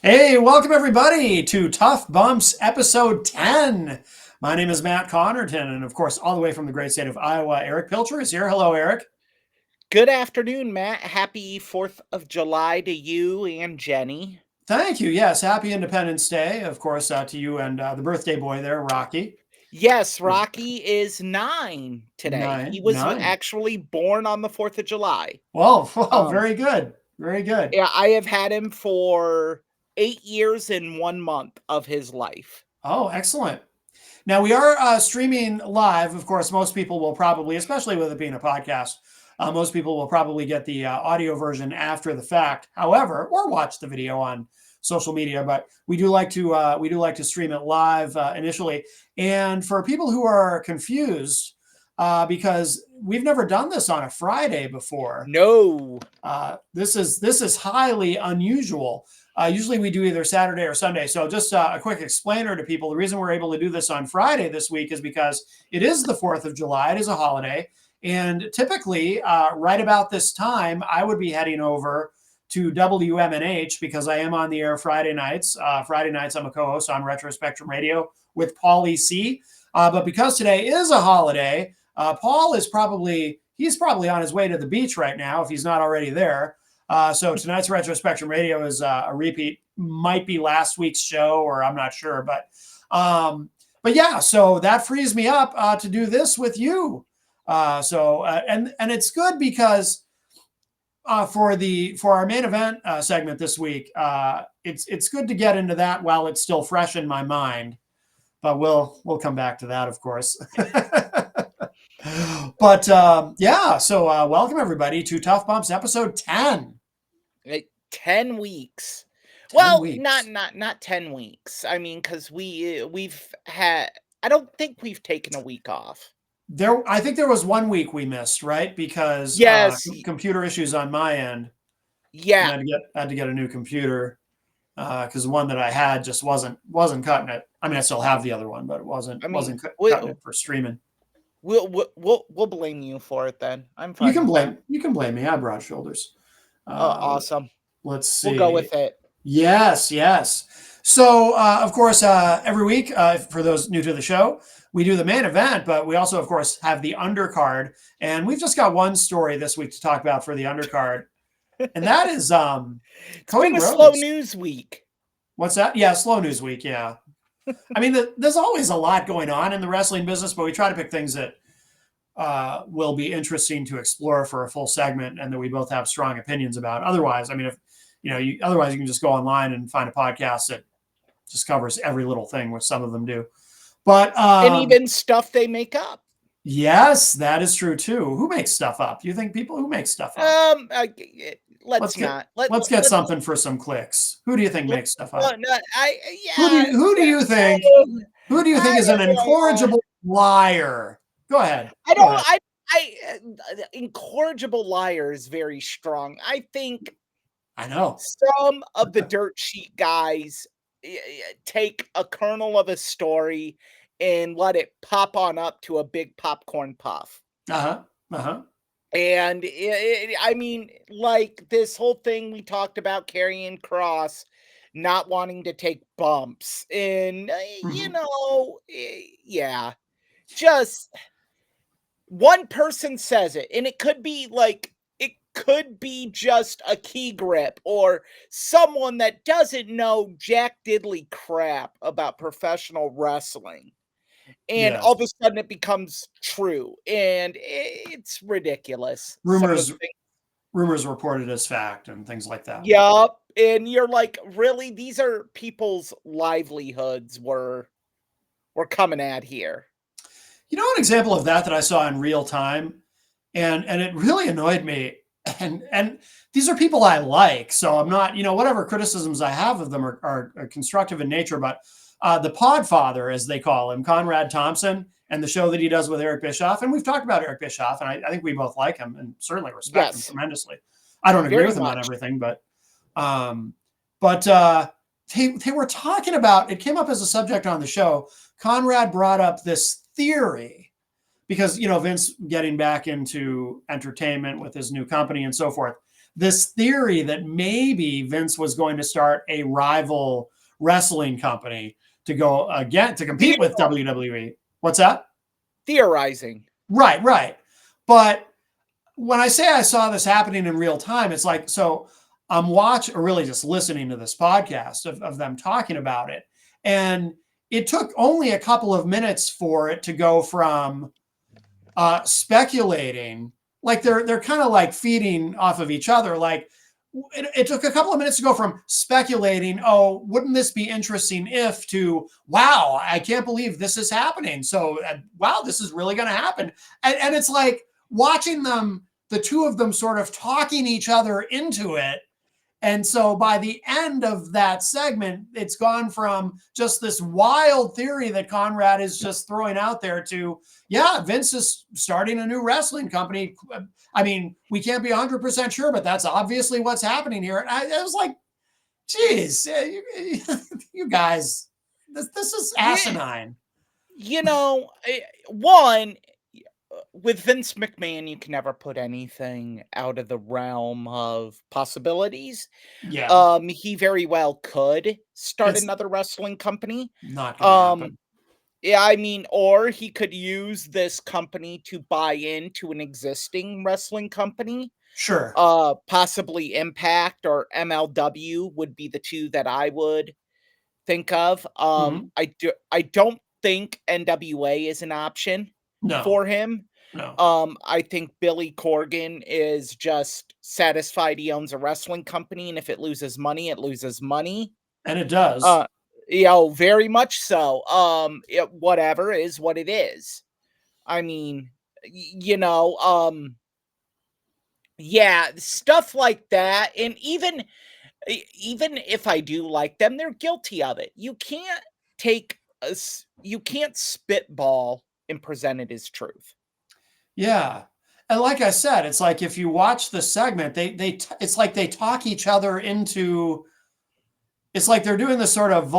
Hey, welcome everybody to Tough Bumps episode 10. My name is Matt Connarton, and of course, all the way from the great state of Iowa, Erich Pilcher is here. Hello, Erich. Good afternoon, Matt. Happy 4th of July to you and Jenny. Thank you. Yes, happy Independence Day, of course, to you and the birthday boy there, Rocky. Yes, Rocky is 9 today. He Nine, was nine. actually born on the 4th of July. Well, well, Um, very good. Very good. yeah, I have had him for 8 years and 1 month of his life. Oh, excellent. Now we are streaming live. Of course, most people will probably, especially with it being a podcast, most people will probably get the audio version after the fact. However, or watch the video on social media. But we do like to stream it live initially. And for people who are confused, because we've never done this on a Friday before, No. this is highly unusual. Usually we do either Saturday or Sunday. So just a quick explainer to people. The reason we're able to do this on Friday this week is because it is the 4th of July. It is a holiday. And typically, right about this time, I would be heading over to WMNH because I am on the air Friday nights. Friday nights, I'm a co-host on Retro Spectrum Radio with Paulie C. But because today is a holiday, Paul is he's probably on his way to the beach right now if he's not already there. So tonight's Retro Spectrum Radio is a repeat. Might be last week's show, or I'm not sure, but yeah. So that frees me up to do this with you. And it's good because for our main event segment this week, it's good to get into that while it's still fresh in my mind. But we'll come back to that, of course. But yeah, so welcome everybody to Tough Bumps episode 10. 10 weeks. 10 Well, not weeks. not not 10 weeks. I mean, cuz we've had I don't think we've taken a week off. I think there was 1 week we missed, right? Because Yes. computer issues on my end, and Yeah. I had to get a new computer because the one that I had just wasn't cutting it. I mean, I still have the other one, but it wasn't I mean, wasn't we cutting it for streaming. we'll blame you for it then. I'm You fine can with that. blame me. I have broad shoulders. Oh, Uh, awesome. let's We'll go see. with it. Yes, yes. So, of course, every week, for those new to the show, we do the main event, but we also, of course, have the undercard. And we've just got one story this week to talk about for the undercard, and that is It's Cody been a slow Rhodes. news week. What's that? Yeah, slow news week. Yeah. I mean, there's always a lot going on in the wrestling business, but we try to pick things that will be interesting to explore for a full segment and that we both have strong opinions about. Otherwise, I mean, if otherwise you can just go online and find a podcast that just covers every little thing, which some of them do. But And even stuff they make up. yes, that is true too. Who makes stuff up? You think people who make stuff up? Um, uh, let's Let's get not. Let let's get let something for some clicks. Who do you think let makes stuff no, up? no, I Who do yeah, you, who do you think oh, who do you think I is an don't know. incorrigible liar? Go ahead. I Go don't ahead. incorrigible liar is very strong. I think I know. some of the dirt sheet guys take a kernel of a story and let it pop on up to a big popcorn puff. Uh-huh. Uh-huh. And I mean, like this whole thing we talked about carrying Cross not wanting to take bumps, and Mhm. yeah, just one person says it, and it could be just a key grip or someone that doesn't know jack diddly crap about professional wrestling. And all of Yes. a sudden it becomes true. And it's ridiculous. Some of the Rumors things. rumors reported as fact and things like that. Yup. And you're like, really? These are people's livelihoods we're coming at here. You know, an example of that I saw in real time, and it really annoyed me. And these are people I like, so I'm not, whatever criticisms I have of them are constructive in nature. But the Podfather, as they call him, Conrad Thompson, and the show that he does with Eric Bischoff, and we've talked about Eric Bischoff, and I think we both like him and certainly respect him Yes, tremendously. I don't agree very with him on much. everything, um, but they were talking about it. Came up as a subject on the show. Conrad brought up this theory because Vince getting back into entertainment with his new company and so forth. this theory that maybe Vince was going to start a rival wrestling company to go again to compete with WWE. What's that? Theorizing. Right. But when I say I saw this happening in real time, it's like, so I'm watching or really just listening to this podcast of them talking about it. And it took only a couple of minutes for it to go from speculating, like they're kind of like feeding off of each other. Like it took a couple of minutes to go from speculating, oh, wouldn't this be interesting if, to, wow, I can't believe this is happening. So, wow, this is really going to happen. And it's like watching them, the two of them sort of talking each other into it. And so by the end of that segment, it's gone from just this wild theory that Conrad is just throwing out there to, yeah, Vince is starting a new wrestling company. I mean, we can't be 100% sure, but that's obviously what's happening here. And I was like, geez, you guys, this is asinine. You know, one, with Vince McMahon, you can never put anything out of the realm of possibilities. Yeah. He very well could start It's another wrestling company. not going to happen. Yeah, I mean, or he could use this company to buy into an existing wrestling company. Sure. Possibly Impact or MLW would be the two that I would think of. I don't think NWA is an option No. for him. No. I think Billy Corgan is just satisfied he owns a wrestling company, and if it loses money, it loses money. And it does. Very much so. Whatever is what it is. I mean, yeah, stuff like that. And even if I do like them, they're guilty of it. You can't spitball and present it as truth. Yeah. And like I said, it's like if you watch the segment, it's like they talk each other into, it's like they're doing this sort of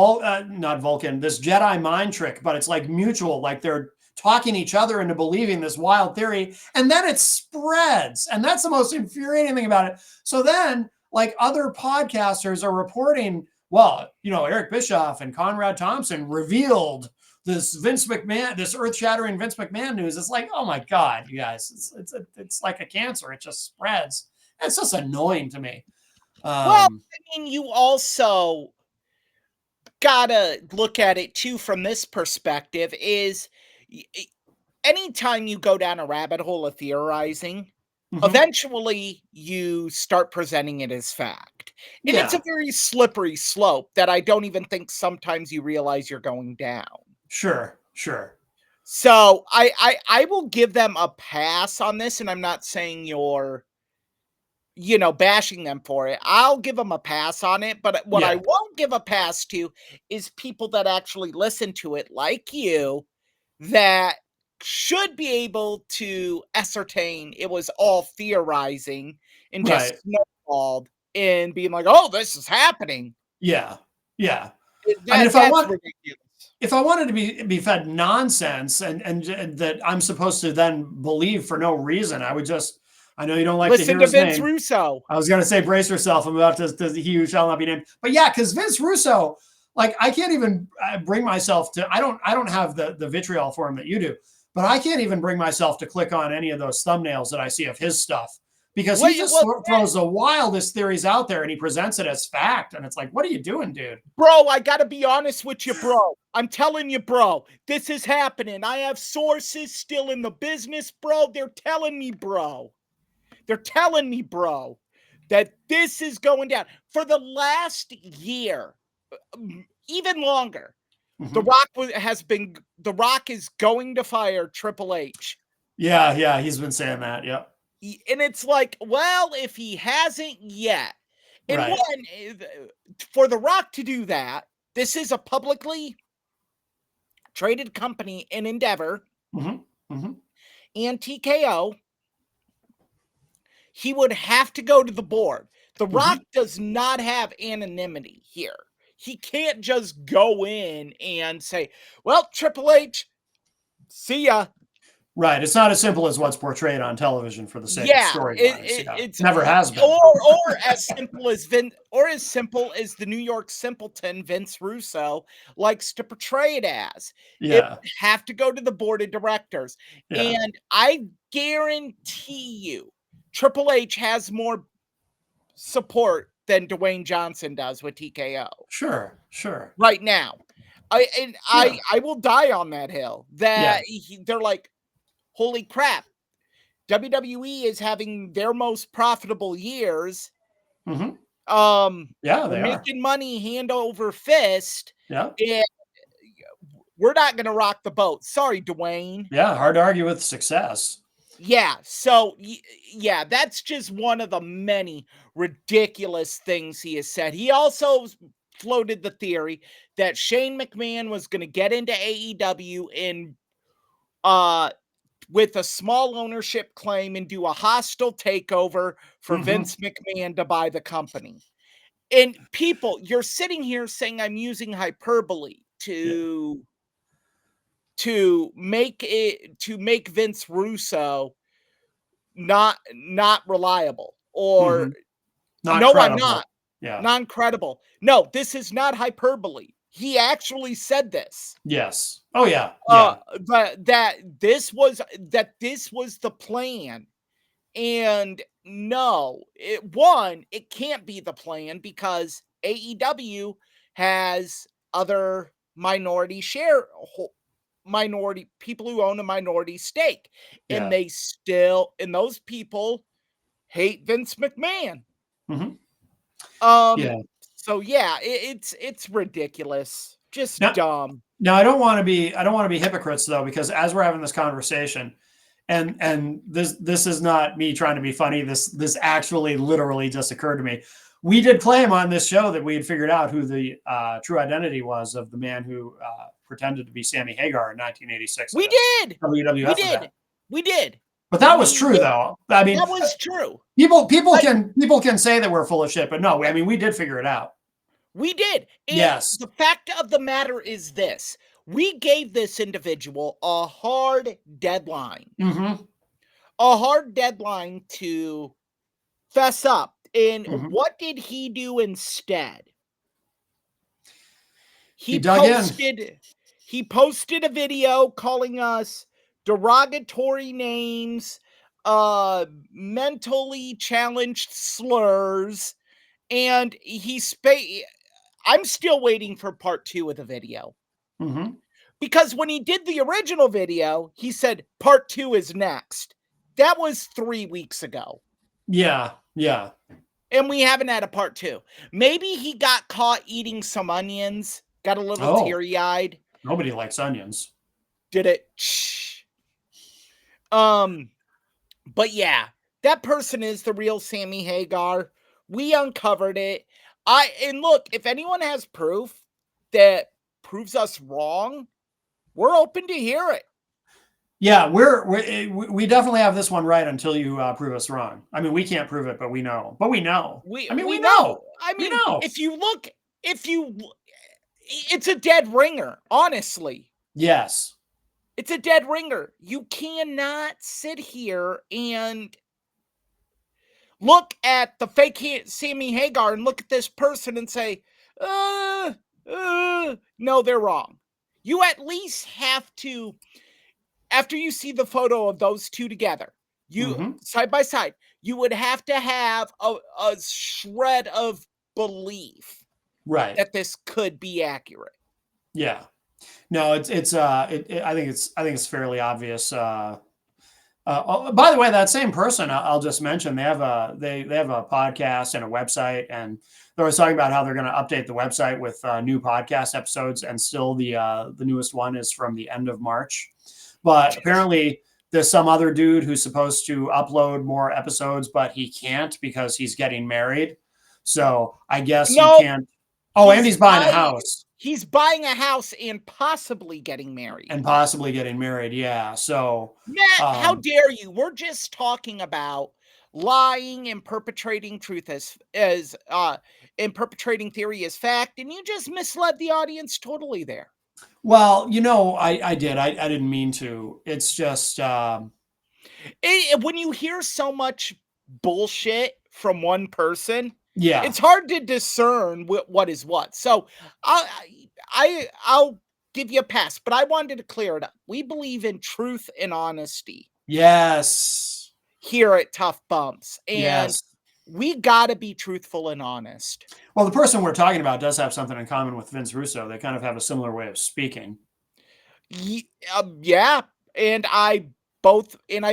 not Vulcan, this Jedi mind trick, but it's like mutual, like they're talking each other into believing this wild theory, and then it spreads. And that's the most infuriating thing about it. So then, like, other podcasters are reporting, well, Eric Bischoff and Conrad Thompson revealed this Vince McMahon, this earth-shattering Vince McMahon news. It's like, oh my God, you guys, it's like a cancer. It just spreads. It's just annoying to me. Well, I mean, you also gotta look at it too from this perspective is anytime you go down a rabbit hole of theorizing, eventually you start presenting it as fact. And it's a very slippery slope that I don't even think sometimes you realize you're going down. Sure. So I will give them a pass on this, and I'm not saying you're bashing them for it. I'll give them a pass on it, but what I won't give a pass to is people that actually listen to it, like you, that should be able to ascertain it was all theorizing and just snowballed and being like, oh, this is happening. Yeah. I mean, that's ridiculous. If I wanted to be fed nonsense and that I'm supposed to then believe for no reason, I would just, I know you don't like listen to hear to Vince Russo. I was going to say, brace yourself. I'm about to he who shall not be named. But yeah, because Vince Russo, like, I can't even bring myself to, I don't have the vitriol for him that you do, but I can't even bring myself to click on any of those thumbnails that I see of his stuff, because he just throws the wildest theories out there and he presents it as fact. And it's like, what are you doing, dude? Bro, I got to be honest with you, bro. I'm telling you, bro, this is happening. I have sources still in the business, bro. They're telling me, bro. That this is going down. For the last year, even longer, The Rock is going to fire Triple H. Yeah, he's been saying that, yeah. And it's like, well, if he hasn't yet, and for The Rock to do that, this is a publicly traded company in Endeavor and TKO. He would have to go to the board. The Rock does not have anonymity here. He can't just go in and say, well, Triple H, see ya. Right. It's not as simple as what's portrayed on television for the sake of Yeah, storylines. Yeah. it's Never has been. or as simple as the New York simpleton Vince Russo likes to portray it as. It Yeah. would have to go to the board of directors, Yeah. and I guarantee you, Triple H has more support than Dwayne Johnson does with TKO Sure. Sure. right now. I and Yeah. I will die on that hill Yeah. that they're like, holy crap. WWE is having their most profitable years. Hmm. Yeah, We're they are. making money hand over fist, Yeah. and we're not gonna rock the boat. Sorry, Dwayne. Yeah. Hard to argue with success. Yeah, so yeah, that's just one of the many ridiculous things he has said. He also floated the theory that Shane McMahon was going to get into AEW and uh with a small ownership claim and do a hostile takeover for Hmm. Vince McMahon to buy the company. And people, you're sitting here saying I'm using hyperbole Yeah. to make Vince Russo not reliable, or Hmm. Not no, I'm credible. not Yeah. non-credible. No, this is not hyperbole. He actually said this. Yes. Oh, yeah. Uh, Yeah. but that this was the plan. And no, it can't be the plan because AEW has other minority people who own a minority stake, and Yeah. and those people hate Vince McMahon. Hmm. Um, Yeah. so yeah, it's ridiculous, just Now, dumb. now I don't want to be hypocrites though, because as we're having this conversation, and this is not me trying to be funny. This actually literally just occurred to me. We did claim on this show that we had figured out who the true identity was of the man who pretended to be Sammy Hagar in 1986 at We a did, we WWF event. did, we did. But that was We true, though. I mean, That was true. But people can say that we're full of shit, but no, I mean, we did figure it out. we did. And Yes. the fact of the matter is this: we gave this individual a hard deadline, Hmm. to fess up. And Hmm. what did he do instead? He He dug in. posted a video calling us derogatory names, mentally challenged slurs, and I'm still waiting for part 2 of the video. Hmm. Because when he did the original video, he said part 2 is next. That was 3 weeks ago. Yeah. Yeah. And we haven't had a part 2. Maybe he got caught eating some onions, got a little Oh, teary-eyed. nobody likes onions. Did it? Shh. But yeah, that person is the real Sammy Hagar. We uncovered it. And look, if anyone has proof that proves us wrong, we're open to hear it. Yeah, we definitely have this one right until you prove us wrong. I mean, we can't prove it, but we know. But we know. I mean, We we know. know. I We mean, know. it's a dead ringer, honestly. Yes. It's a dead ringer. You cannot sit here and look at the fake Sammy Hagar and look at this person and say, no, they're wrong. You at least have to, after you see the photo of those two together, you Hmm. side by side, you would have to have a shred of belief Right. that this could be accurate. Yeah. No, I think it's fairly obvious. By the way, that same person, I'll just mention, they have a podcast and a website, and they were talking about how they're going to update the website with new podcast episodes, and still the newest one is from the end of March. But apparently, there's some other dude who's supposed to upload more episodes, but he can't because he's getting married. So I guess you No, can't. Oh, and he's buying a house. He's buying a house and possibly getting married. And possibly getting married, yeah. So, Matt, how dare you? We're just talking about lying and perpetrating truth and perpetrating theory as fact, and you just misled the audience totally there. Well, I did. I didn't mean to. It's just, When you hear so much bullshit from one person, yeah. it's hard to discern what is what. So I'll give you a pass, but I wanted to clear it up. We believe in truth and honesty Yes. here at Tough Bumps, and Yes. we gotta be truthful and honest. Well, the person we're talking about does have something in common with Vince Russo. They kind of have a similar way of speaking. Yeah, and I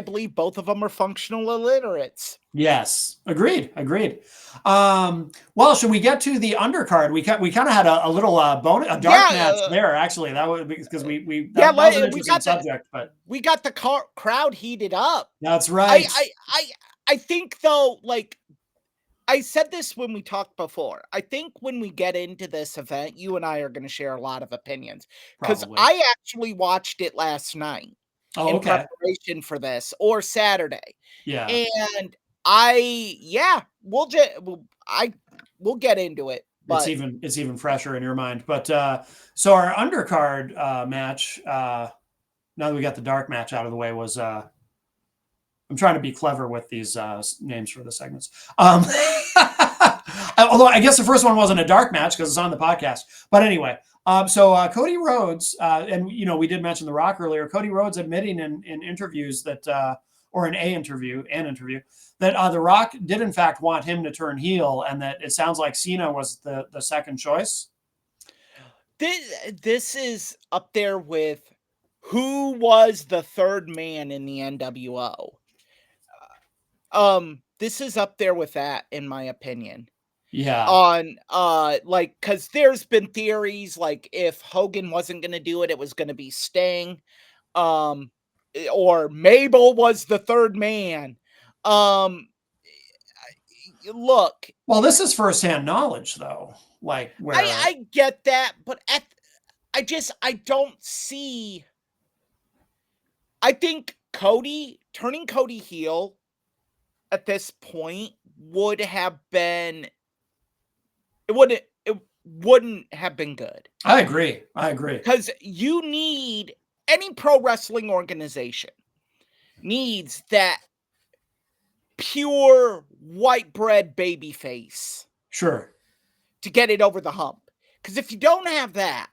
believe both of them are functional illiterates. Yes, agreed. Well, should we get to the undercard? We kind of had a little bonus, a dark Yeah, match there. Actually, that was because we yeah. that was an We interesting got the subject. But crowd heated up. that's I right. I I I think though, like I said this when we talked before. I think when we get into this event, you and I are going to share a lot of opinions because Probably. I actually watched it last night Oh, in okay. preparation for this, or Saturday. Yeah, And yeah, we'll get into it. But it's even fresher in your mind. But so our undercard match. Now that we got the dark match out of the way, was I'm trying to be clever with these names for the segments. Although I guess the first one wasn't a dark match because it's on the podcast. But anyway, so Cody Rhodes, and we did mention The Rock earlier. Cody Rhodes admitting in interviews that, or in an interview, that The Rock did in fact want him to turn heel, and that it sounds like Cena was the second choice. this is up there with who was the third man in the NWO. This is up there with that, in my opinion. Yeah. On like, because there's been theories like if Hogan wasn't gonna do it, it was gonna be Sting. Um, or Mabel was the third man. Um, look, Well, this is firsthand knowledge, though. Like where, I get that, but I don't see. I think turning Cody heel at this point would have been it wouldn't have been good. I agree. Because you need any pro wrestling organization needs that pure white bread baby face Sure. to get it over the hump. Because if you don't have that,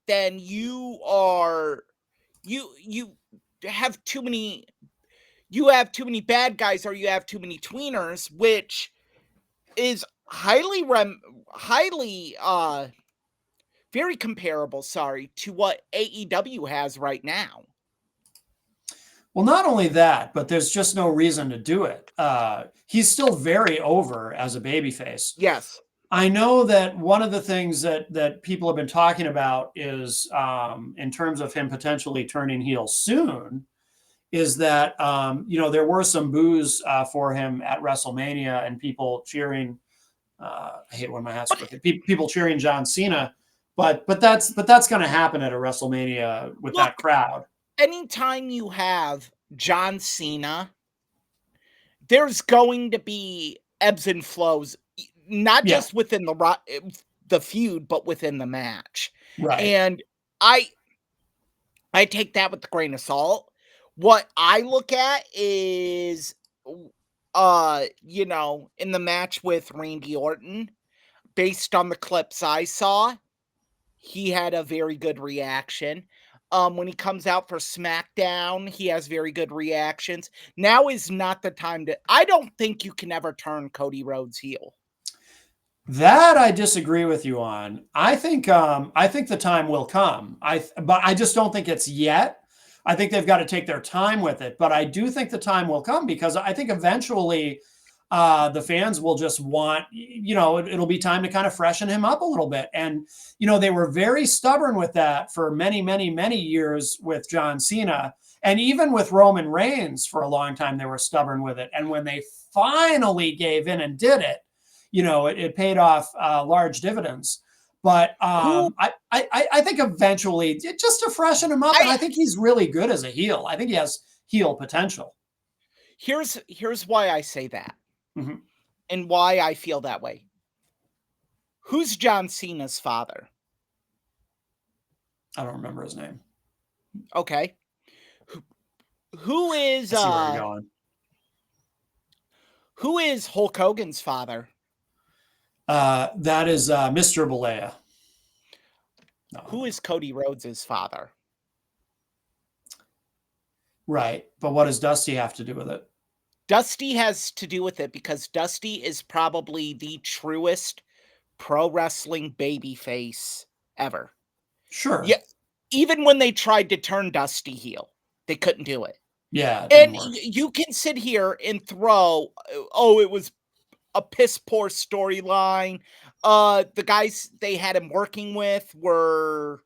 then you have too many bad guys, or you have too many tweeners, which is highly very comparable, to what AEW has right now. Well, not only that, but there's just no reason to do it. He's still very over as a babyface. Yes. I know that one of the things that people have been talking about is, in terms of him potentially turning heel soon, is that there were some boos for him at WrestleMania and people cheering. I hate when my hat's crooked. People cheering John Cena, but that's going to happen at a WrestleMania with that crowd. Anytime you have John Cena, there's going to be ebbs and flows, not just within the feud, but within the match. Right. And I take that with a grain of salt. What I look at is, in the match with Randy Orton, based on the clips I saw, he had a very good reaction. When he comes out for SmackDown, he has very good reactions. Now is not the time to. I don't think you can ever turn Cody Rhodes heel. That I disagree with you on. I think the time will come. But I just don't think it's yet. I think they've got to take their time with it. But I do think the time will come, because I think eventually the fans will just want, it'll be time to kind of freshen him up a little bit. And, they were very stubborn with that for many, many, many years with John Cena. And even with Roman Reigns for a long time, they were stubborn with it. And when they finally gave in and did it, it paid off large dividends. But I think eventually, just to freshen him up, and I think he's really good as a heel. I think he has heel potential. Here's why I say that, Mm-hmm. and why I feel that way. Who's John Cena's father? I don't remember his name. Okay. Who is I see where you're going. who is Hulk Hogan's father? That is Mr. Balea. No, Who is Cody Rhodes' father? right. But what does Dusty have to do with it? Dusty has to do with it because Dusty is probably the truest pro wrestling babyface ever. Sure. Yeah, even when they tried to turn Dusty heel, they couldn't do it. Yeah, it And didn't work. you can sit here and throw, oh, it was a piss poor storyline. The guys they had him working with were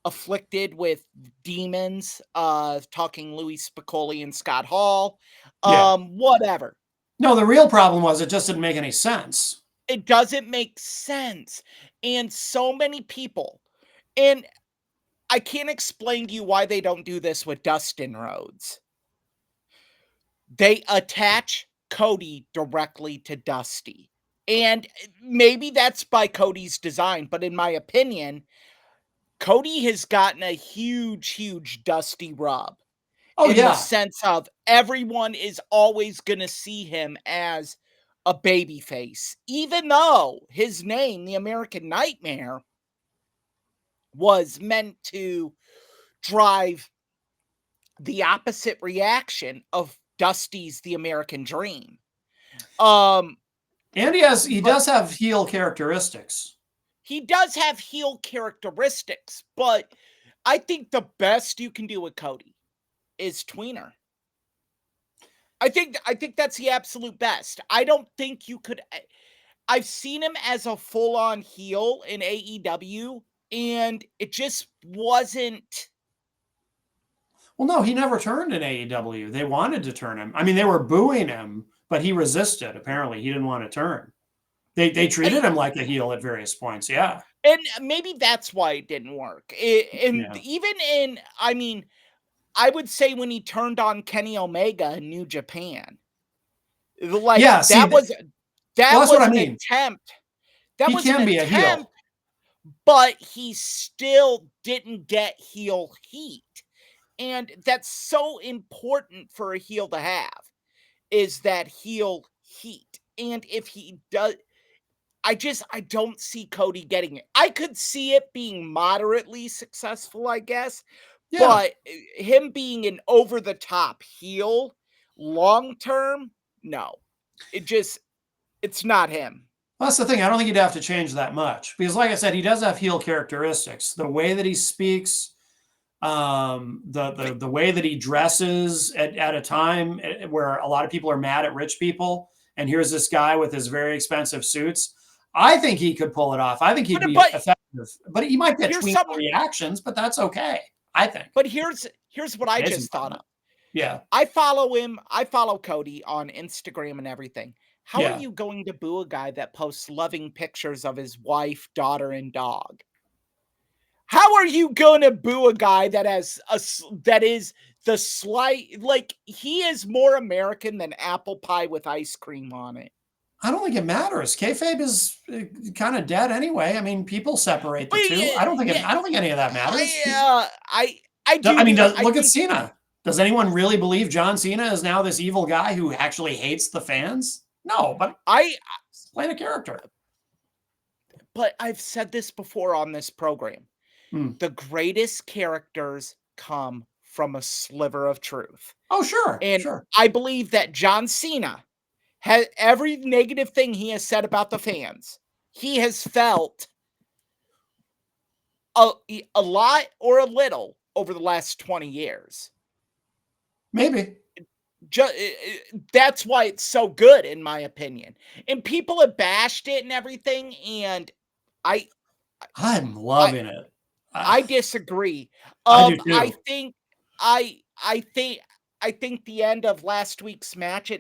afflicted with demons, talking Louis Spicolli and Scott Hall. Yeah. Whatever. No, the real problem was it just didn't make any sense. It doesn't make sense. And so many people, and I can't explain to you why they don't do this with Dustin Rhodes. They attach Cody directly to Dusty. And maybe that's by Cody's design, but in my opinion, Cody has gotten a huge Dusty rub Oh, in the yeah. sense of everyone is always going to see him as a babyface, even though his name, the American Nightmare, was meant to drive the opposite reaction of Dusty's The American Dream. And he But does have heel characteristics. he does have heel characteristics, but I think the best you can do with Cody is tweener. I think that's the absolute best. I don't think you could. I've seen him as a full-on heel in AEW, and it just wasn't. Well, no, he never turned in AEW. They wanted to turn him. I mean, they were booing him, but he resisted. Apparently, he didn't want to turn. They treated him like a heel at various points. Yeah. And maybe that's why it didn't work. And Yeah. even in, I mean, I would say when he turned on Kenny Omega in New Japan, like Yeah. See, well, that that's what was I an mean. attempt. That He was an can be a heel. attempt, but he still didn't get heel heat. And that's so important for a heel to have, is that heel heat. And if he does, I don't see Cody getting it. I could see it being moderately successful, I guess, Yeah. but him being an over the top heel long term, no. It's not him. Well, that's the thing. I don't think he'd have to change that much because, like I said, he does have heel characteristics. The way that he speaks, the way that he dresses at a time where a lot of people are mad at rich people, and here's this guy with his very expensive suits. I think he could pull it off. I think he'd be effective, but he might get tween reactions, but that's okay. I think. But here's what I just thought of. Yeah. I follow him. I follow Cody on Instagram and everything. How Yeah. are you going to boo a guy that posts loving pictures of his wife, daughter, and dog? How are you going to boo a guy that is the slight, like, he is more American than apple pie with ice cream on it? I don't think it matters. Kayfabe is kind of dead anyway. I mean, people separate the two. I don't think any of that matters. I do. I mean, look at Cena. Does anyone really believe John Cena is now this evil guy who actually hates the fans? No, but he's playing a character. But I've said this before on this program. The greatest characters come from a sliver of truth. Oh, sure. And sure. I believe that John Cena has every negative thing he has said about the fans. He has felt a lot or a little over the last 20 years. Maybe. That's why it's so good, in my opinion. And people have bashed it and everything, and I'm loving it. I disagree. I do too. I think the end of last week's match at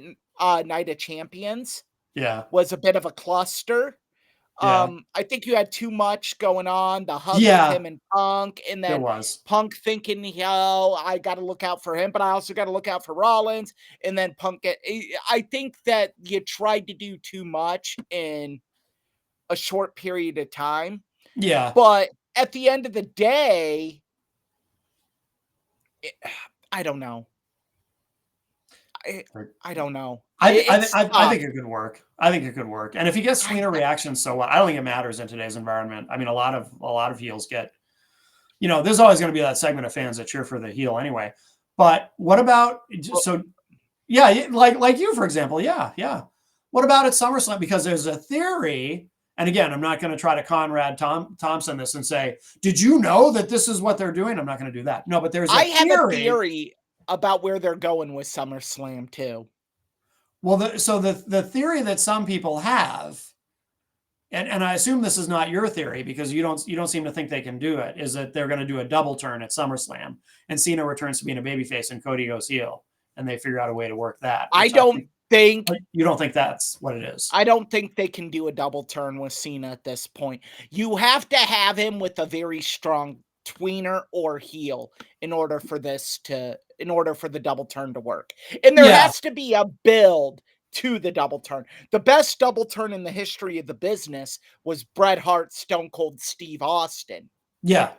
Night of Champions was a bit of a cluster. Yeah. I think you had too much going on, the hug of him and Punk, and then Punk thinking, I got to look out for him, but I also got to look out for Rollins, and then Punk I think that you tried to do too much in a short period of time. Yeah. But at the end of the day, I don't know. I don't know. I think it could work. I think it could work. And if he gets tweener reactions, so what? I don't think it matters in today's environment. I mean, a lot of heels get, there's always going to be that segment of fans that cheer for the heel anyway. But what about yeah, like you, for example. Yeah, yeah. What about at SummerSlam? Because there's a theory, and again, I'm not going to try to Conrad Thompson this and say, "Did you know that this is what they're doing?" I'm not going to do that. No, but there's I have a theory about where they're going with SummerSlam too. Well, the theory that some people have, and I assume this is not your theory because you don't seem to think they can do it, is that they're going to do a double turn at SummerSlam and Cena returns to being a babyface and Cody goes heel, and they figure out a way to work that. I don't think you don't think that's what it is. I don't think they can do a double turn with Cena at this point. You have to have him with a very strong tweener or heel in order for the double turn to work. And there has to be a build to the double turn. The best double turn in the history of the business was Bret Hart, Stone Cold Steve Austin. Yeah,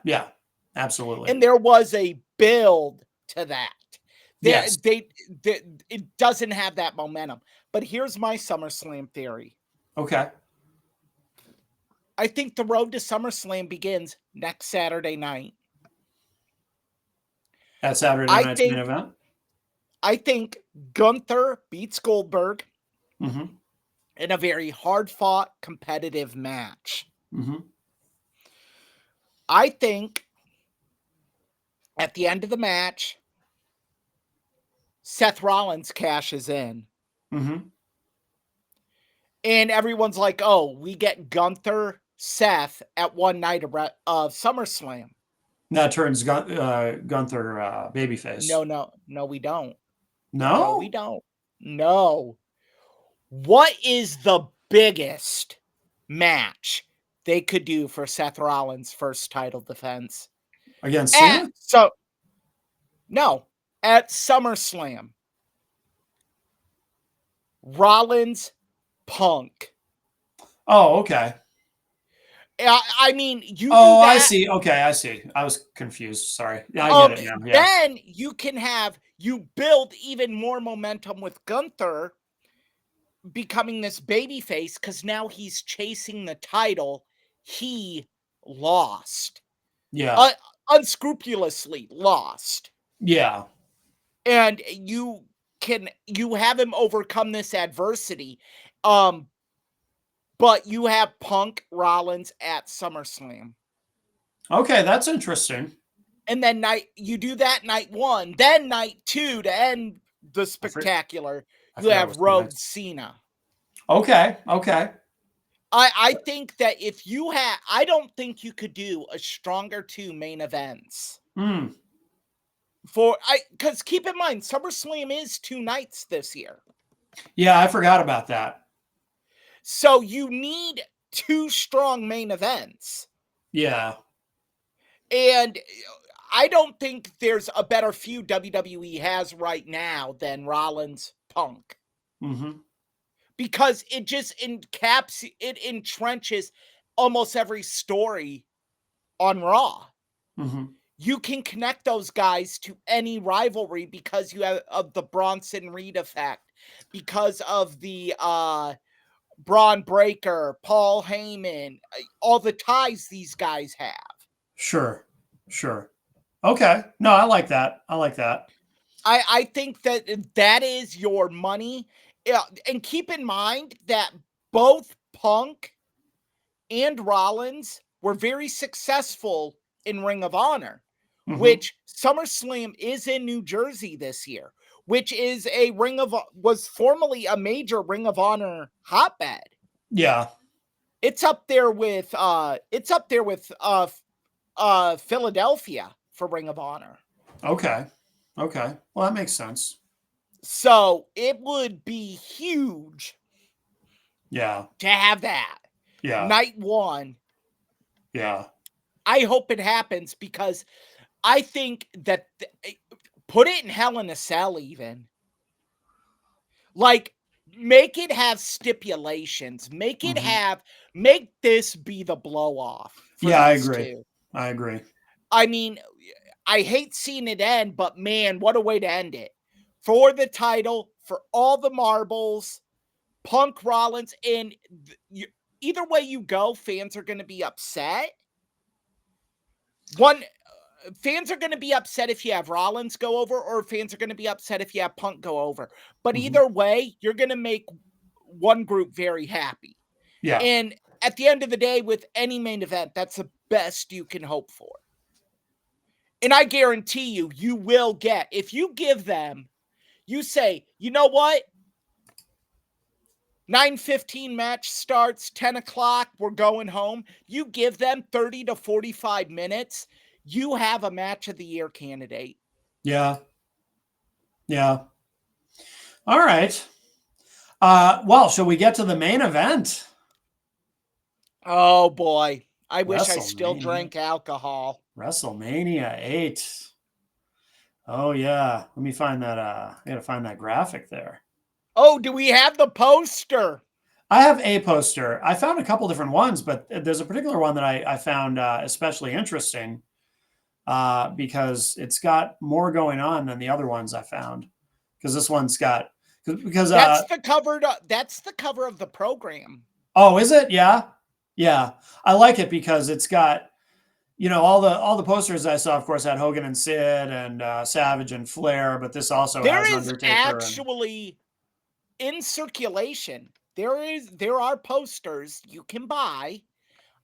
absolutely. And there was a build to that. Yes. It doesn't have that momentum. But here's my SummerSlam theory. Okay. I think the road to SummerSlam begins next Saturday night. At Saturday night's main event? I think Gunther beats Goldberg in a very hard-fought, competitive match. I think at the end of the match, Seth Rollins cashes in. And everyone's like, oh, we get Gunther, Seth at one night of SummerSlam. That turns Gunther babyface. No, we don't. No, we don't. No. What is the biggest match they could do for Seth Rollins' first title defense? Against Cena? No, at SummerSlam. Rollins, Punk. Oh, okay. I mean, you. Oh, I see. Okay, I see. I was confused. Sorry. Yeah, I get it now. Yeah. Then you build even more momentum with Gunther becoming this babyface because now he's chasing the title he lost. Yeah. Unscrupulously lost. Yeah. And you have him overcome this adversity. But you have Punk Rollins at SummerSlam. Okay, that's interesting. And then you do that night one. Then night two to end the spectacular, you have Road Cena. Okay. I think that I don't think you could do a stronger two main events. Because keep in mind, SummerSlam is 2 nights this year. Yeah, I forgot about that. So you need 2 strong main events. Yeah. And I don't think there's a better feud WWE has right now than Rollins Punk. Because it just entrenches almost every story on Raw. You can connect those guys to any rivalry because you have of the Bronson Reed effect, because of the Braun Breaker, Paul Heyman, all the ties these guys have. Sure. Okay. No, I like that. I think that is your money. And keep in mind that both Punk and Rollins were very successful in Ring of Honor, which SummerSlam is in New Jersey this year, which is was formerly a major Ring of Honor hotbed. Yeah. It's up there with Philadelphia for Ring of Honor. Okay. Well, that makes sense. So it would be huge. Yeah. To have that. Yeah. Night one. Yeah. I hope it happens because I think that put it in Hell in a Cell even. Like make it have stipulations. Make this be the blow off for Yeah, I these agree. two. I agree. I mean, I hate seeing it end, but man, what a way to end it. For the title, for all the marbles, Punk Rollins, and either way you go, fans are going to be upset. Fans are going to be upset if you have Rollins go over, or fans are going to be upset if you have Punk go over. But either way, you're going to make one group very happy. Yeah. And at the end of the day, with any main event, that's the best you can hope for. And I guarantee you will get, if you give them, you say, you know what? 9:15 match starts, 10 o'clock, we're going home. You give them 30 to 45 minutes, you have a match of the year candidate. Yeah. Yeah. All right. Well, shall we get to the main event? Oh boy. I wish I still drank alcohol. WrestleMania 8. Oh yeah. Let me find that. I gotta find that graphic there. Oh, do we have the poster? I have a poster. I found a couple different ones, but there's a particular one that I found especially interesting because it's got more going on than the other ones I found. Because this one's got that's the cover. That's the cover of the program. Oh, is it? Yeah, yeah. I like it because it's got, all the posters I saw, of course, had Hogan and Sid and Savage and Flair, but this also has Undertaker. There is actually in circulation. There are posters you can buy.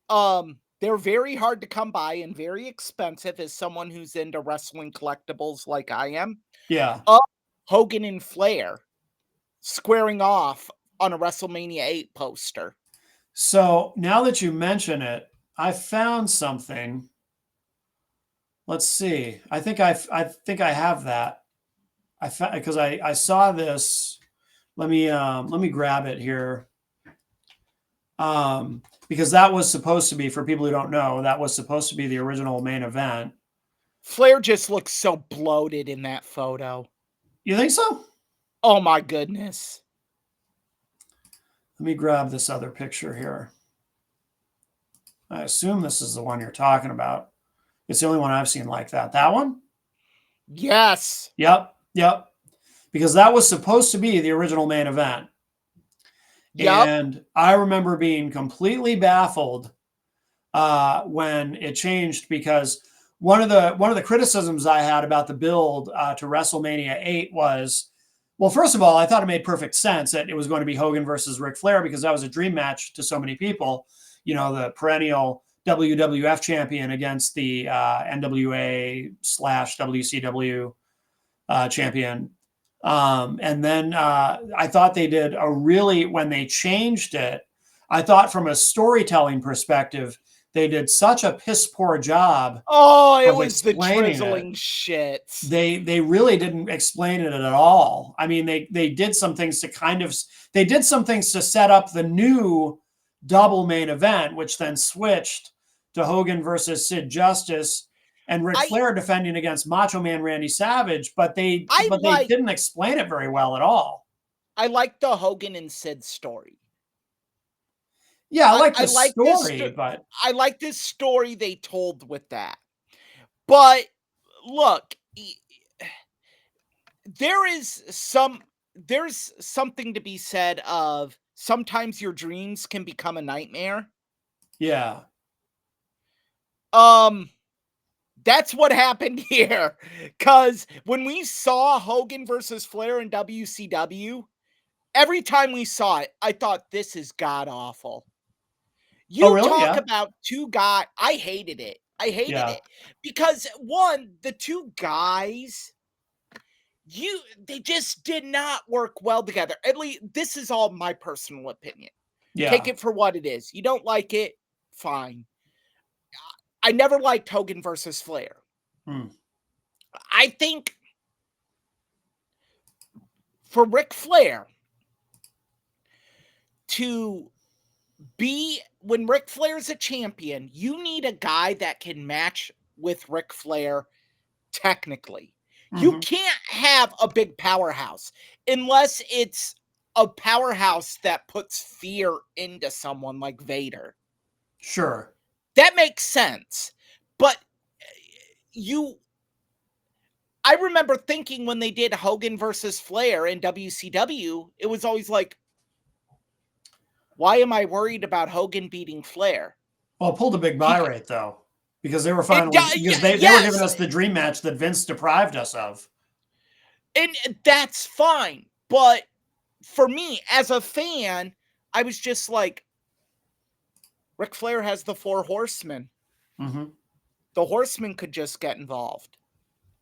They're very hard to come by and very expensive as someone who's into wrestling collectibles like I am. Yeah. Hogan and Flair squaring off on a WrestleMania 8 poster. So now that you mention it, I found something. Let's see. I think I have that. Because I saw this. Let me grab it here. Because that was supposed to be, for people who don't know, that was supposed to be the original main event. Flair just looks so bloated in that photo. You think so? Oh my goodness. Let me grab this other picture here. I assume this is the one you're talking about. It's the only one I've seen like that. That one? Yes. Yep. Because that was supposed to be the original main event. Yep. And I remember being completely baffled when it changed, because one of the criticisms I had about the build to WrestleMania 8 was, well, first of all, I thought it made perfect sense that it was going to be Hogan versus Ric Flair, because that was a dream match to so many people. The perennial WWF champion against the NWA/WCW champion. And then I thought they did when they changed it, I thought from a storytelling perspective, they did such a piss poor job. Oh, it was the drizzling shit. They really didn't explain it at all. I mean, they did some things to set up the new double main event, which then switched to Hogan versus Sid Justice and Ric Flair defending against Macho Man Randy Savage, but they didn't explain it very well at all. I like the Hogan and Sid story. Yeah, I like the story, but I like this story they told with that. But look, there's something to be said of sometimes your dreams can become a nightmare. Yeah. That's what happened here. Because when we saw Hogan versus Flair in WCW, every time we saw it, I thought, this is god-awful. Talk about two guys. I hated it. It. Because, one, the two guys, they just did not work well together. At least, this is all my personal opinion. Yeah. Take it for what it is. You don't like it, fine. I never liked Hogan versus Flair. I think for Ric Flair to be, when Ric Flair's a champion, you need a guy that can match with Ric Flair technically. You can't have a big powerhouse unless it's a powerhouse that puts fear into someone like Vader. Sure. That makes sense. But I remember thinking when they did Hogan versus Flair in WCW, it was always like, why am I worried about Hogan beating Flair? Well, it pulled a big buy rate though, because they were finally because they were giving us the dream match that Vince deprived us of. And that's fine. But for me, as a fan, I was just like, Ric Flair has the 4 horsemen. Mm-hmm. The horsemen could just get involved.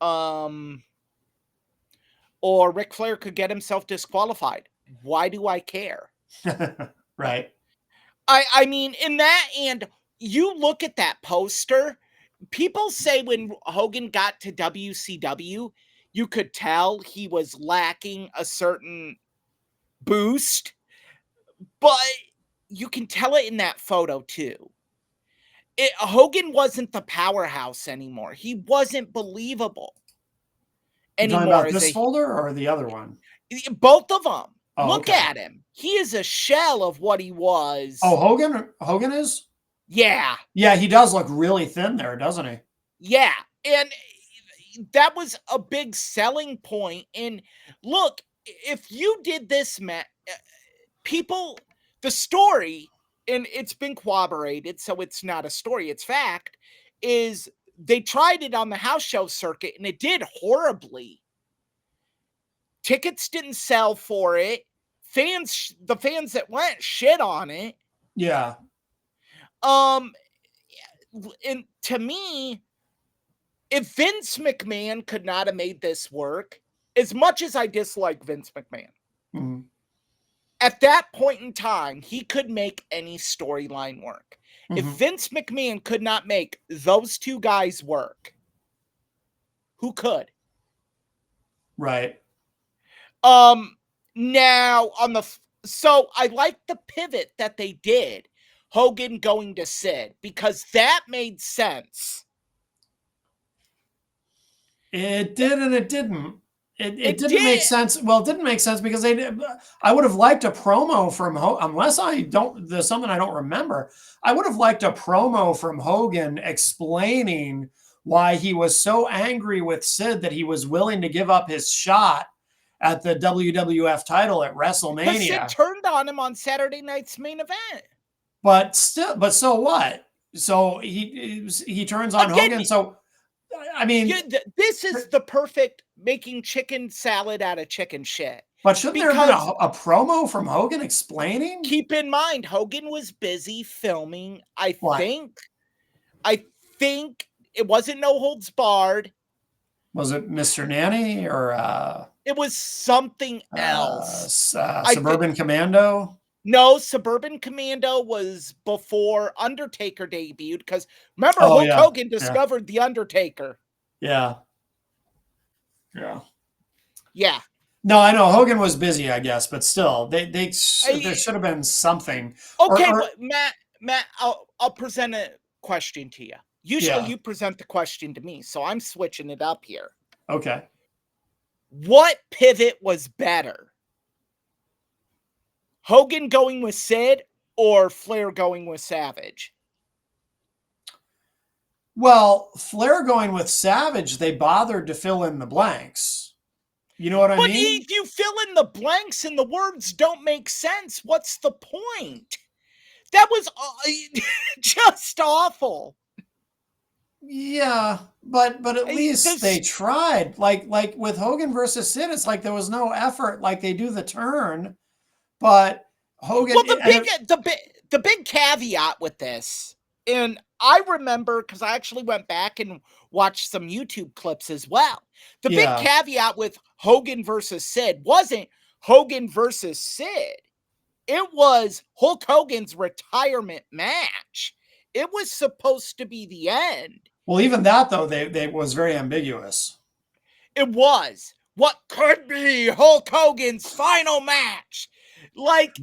Or Ric Flair could get himself disqualified. Why do I care? Right. I mean, in that, and you look at that poster, people say when Hogan got to WCW, you could tell he was lacking a certain boost, but you can tell it in that photo too. Hogan wasn't the powerhouse anymore. He wasn't believable You're talking anymore. about this folder or the other one? Both of them. Oh, Look at him. He is a shell of what he was. Oh, Hogan is? Yeah. Yeah, he does look really thin there, doesn't he? Yeah. And that was a big selling point. And look, if you did this, Matt, people, the story, and it's been corroborated, so it's not a story, it's fact, is they tried it on the house show circuit and it did horribly. Tickets didn't sell for it. The fans that went shit on it. Yeah. And to me, if Vince McMahon could not have made this work, as much as I dislike Vince McMahon, Mm-hmm. at that point in time, he could make any storyline work. Mm-hmm. If Vince McMahon could not make those 2 guys work, who could? Right. Now so I like the pivot that they did, Hogan going to Sid, because that made sense. It did and it didn't. It didn't did. make sense. Well, it didn't make sense because I would have liked a promo from unless there's something I don't remember. I would have liked a promo from Hogan explaining why he was so angry with Sid that he was willing to give up his shot at the WWF title at WrestleMania. Sid turned on him on Saturday night's main event. But so what? So he turns on Hogan. So I mean, this is the perfect making chicken salad out of chicken shit. But shouldn't there have been a promo from Hogan explaining? Keep in mind, Hogan was busy filming. I think it wasn't No Holds Barred. Was it Mr. Nanny or it was something else? Suburban Commando? No, Suburban Commando was before Undertaker debuted, because remember, Hulk Hogan discovered The Undertaker. Yeah. No, I know Hogan was busy, I guess, but still, there should have been something. Okay, but Matt, I'll present a question to you. Usually you present the question to me, so I'm switching it up here. Okay. What pivot was better? Hogan going with Sid or Flair going with Savage? Well, Flair going with Savage, they bothered to fill in the blanks. You know what I mean? But if you fill in the blanks and the words don't make sense, what's the point? That was just awful. Yeah, but at least they tried. Like with Hogan versus Sid, it's like there was no effort. Like they do the turn, but Hogan. Well, the big caveat with this, and I remember because I actually went back and watched some YouTube clips as well. The big caveat with Hogan versus Sid wasn't Hogan versus Sid. It was Hulk Hogan's retirement match. It was supposed to be the end. Well, even that, though, they was very ambiguous. It was. What could be Hulk Hogan's final match? Like,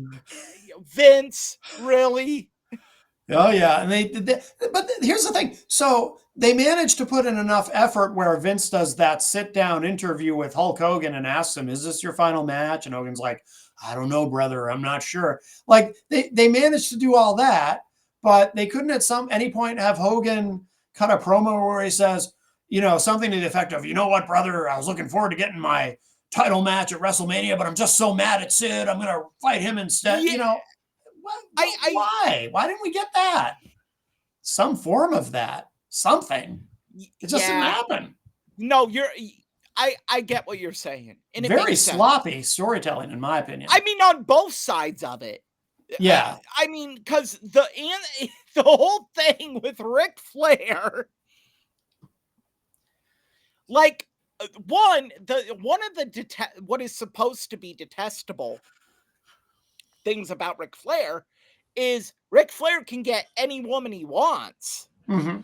Vince, really? Oh, yeah. And but here's the thing. So they managed to put in enough effort where Vince does that sit-down interview with Hulk Hogan and asks him, is this your final match? And Hogan's like, I don't know, brother. I'm not sure. Like they managed to do all that, but they couldn't at any point have Hogan cut a promo where he says, something to the effect of, you know what, brother, I was looking forward to getting my title match at WrestleMania, but I'm just so mad at Sid. I'm going to fight him instead. Yeah, Why? Why didn't we get that? Some form of that. Something. It just didn't happen. No, I get what you're saying. And it Very makes sense. sloppy storytelling, in my opinion. I mean, on both sides of it. Yeah. I mean, because the whole thing with Ric Flair, like, one of the what is supposed to be detestable things about Ric Flair is Ric Flair can get any woman he wants. Mm-hmm.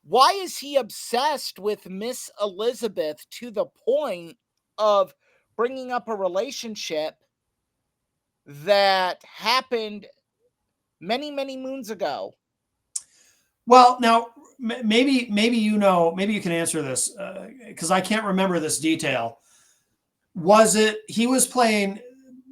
Why is he obsessed with Miss Elizabeth to the point of bringing up a relationship that happened many, many moons ago? Well, now maybe you can answer this because I can't remember this detail. Was it he was playing?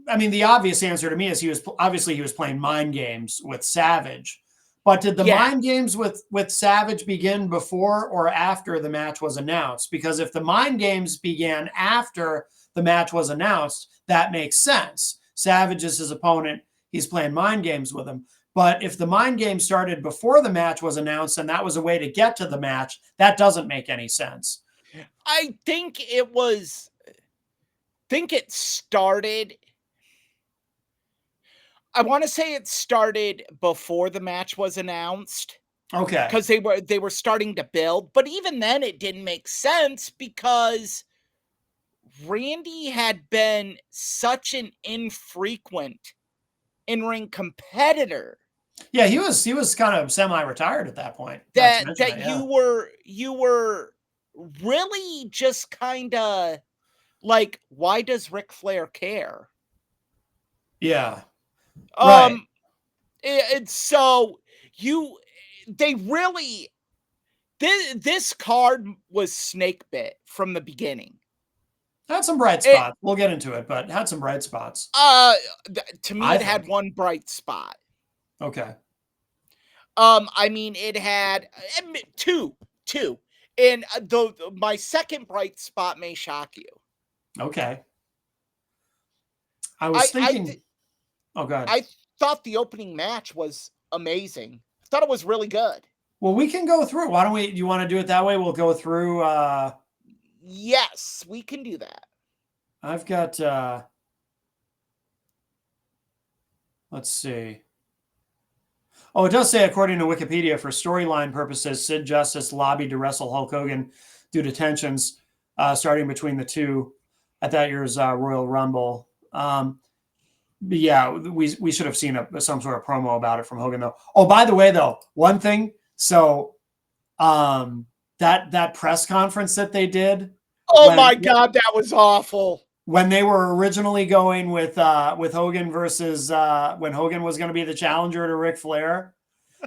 I mean, the obvious answer to me is he was playing mind games with Savage. But did the mind games with Savage begin before or after the match was announced? Because if the mind games began after the match was announced, that makes sense. Savage is his opponent. He's playing mind games with him. But if the mind game started before the match was announced and that was a way to get to the match, that doesn't make any sense. I think it started. I want to say it started before the match was announced. Okay. Because they were starting to build. But even then it didn't make sense because Randy had been such an infrequent in-ring competitor. Yeah, he was kind of semi-retired at that point. You were really just kind of like, why does Ric Flair care? Yeah. Right. This card was snake bit from the beginning. Had some bright spots. We'll get into it, but had some bright spots. To me, it had one bright spot. Okay. I mean, it had two, and my second bright spot may shock you. Okay. I was thinking. Oh, God. I thought the opening match was amazing. I thought it was really good. Well, we can go through it. Why don't we? Do you want to do it that way? We'll go through. Yes, we can do that. I've got. Let's see. Oh, it does say, according to Wikipedia, for storyline purposes, Sid Justice lobbied to wrestle Hulk Hogan due to tensions starting between the two at that year's Royal Rumble. But yeah, we should have seen some sort of promo about it from Hogan, though. Oh, by the way, though, one thing. So that press conference that they did. Oh my God, that was awful. When they were originally going with Hogan versus when Hogan was going to be the challenger to Ric Flair,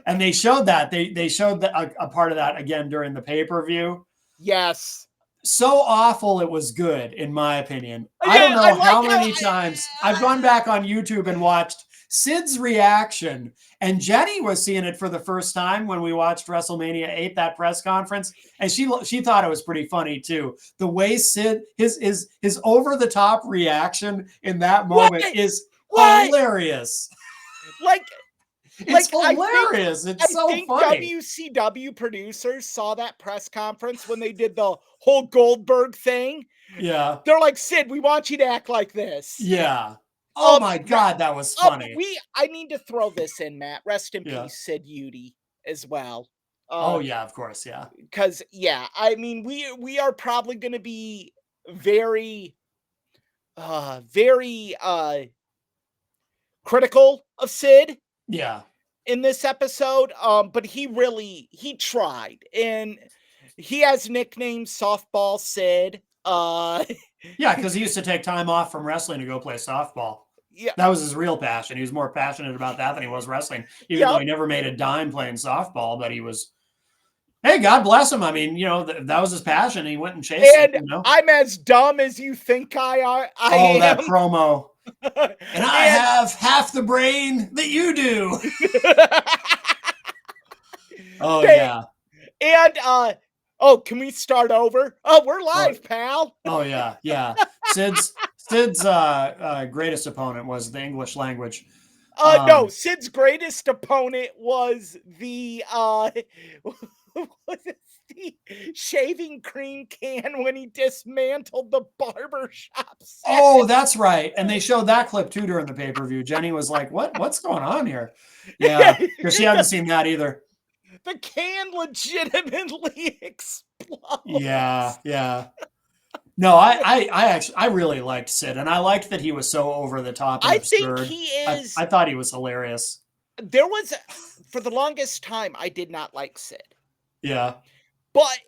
and they showed that they showed a part of that again during the pay-per-view. Yes. So awful it was good, in my opinion. Yeah, I don't know how many times I've gone back on YouTube and watched Sid's reaction, and Jenny was seeing it for the first time when we watched WrestleMania 8, that press conference, and she thought it was pretty funny too. The way Sid, his over-the-top reaction in that moment is hilarious. It's hilarious. It's so funny. WCW producers saw that press conference when they did the whole Goldberg thing. Yeah. They're like, Sid, we want you to act like this. Yeah. Oh my God, that was funny. I need to throw this in, Matt. Rest in peace, Sid Udy as well. Oh yeah, of course, yeah. Because I mean, we are probably going to be very, very critical of Sid. Yeah. In this episode, but he tried, and he has nicknamed Softball Sid. Yeah, because he used to take time off from wrestling to go play softball. Yeah, that was his real passion. He was more passionate about that than he was wrestling, even though he never made a dime playing softball. But he was, hey, God bless him. I mean, that was his passion. He went and chased it. I'm as dumb as you think I am. That promo. And I have half the brain that you do. Oh, they, yeah. and oh, can we start over? Oh, we're Oh, live, pal. oh yeah. Yeah. Sid's greatest opponent was the English language. No, Sid's greatest opponent was the was it the shaving cream can when he dismantled the barber shop set. Oh, that's right. And they showed that clip too during the pay-per-view. Jenny was like, what's going on here? Yeah, because she hadn't seen that either. The can legitimately explodes. Yeah, yeah. No, I really liked Sid, and I liked that he was so over the top and I think absurd. he is. I thought he was hilarious. There was, for the longest time, I did not like Sid, Yeah. but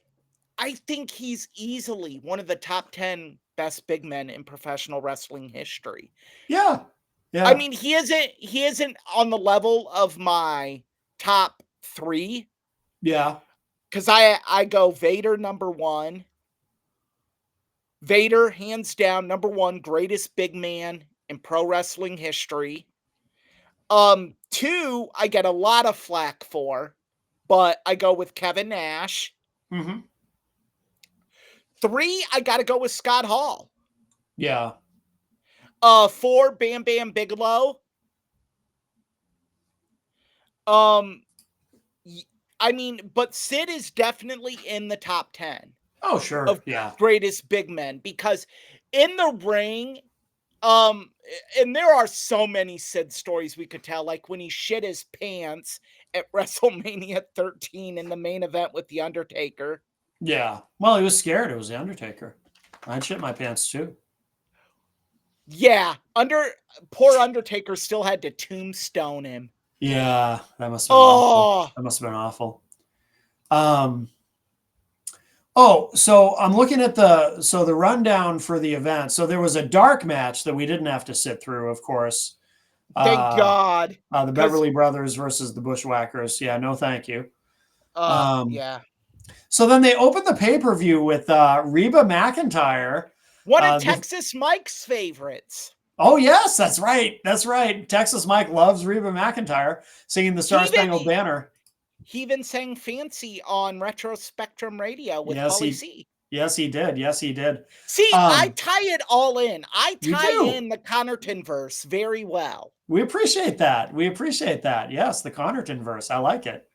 I think he's easily one of the top 10 best big men in professional wrestling history. Yeah. Yeah. I mean, he isn't on the level of my top 3 Yeah. because I go Vader number 1. Vader, hands down, number 1 greatest big man in pro wrestling history. 2, I get a lot of flack for, but I go with Kevin Nash. Mm-hmm. 3, I gotta go with Scott Hall. Yeah. 4, Bam Bam Bigelow. I mean, but Sid is definitely in the top 10 Oh, sure. of Yeah. greatest big men because in the ring, and there are so many Sid stories we could tell, like when he shit his pants at WrestleMania 13 in the main event with The Undertaker. Yeah. Well, he was scared. It was the Undertaker. I'd shit my pants too. Yeah, poor Undertaker still had to tombstone him. Yeah, that must have been awful. Oh, That must have been awful. Oh, so I'm looking at the rundown for the event. So there was a dark match that we didn't have to sit through, of course. thank God. The Beverly Brothers versus the Bushwhackers. Yeah, no, thank you. Yeah. So then they opened the pay-per-view with Reba McEntire. One of Texas Mike's favorites. Oh, yes, that's right. That's right. Texas Mike loves Reba McEntire singing the Star Spangled Banner. He even sang Fancy on Retro Spectrum Radio with Pauly C. Yes, he did. Yes, he did. See, I tie it all in. I tie in the Connarton verse very well. We appreciate that. We appreciate that. Yes, the Connarton verse. I like it.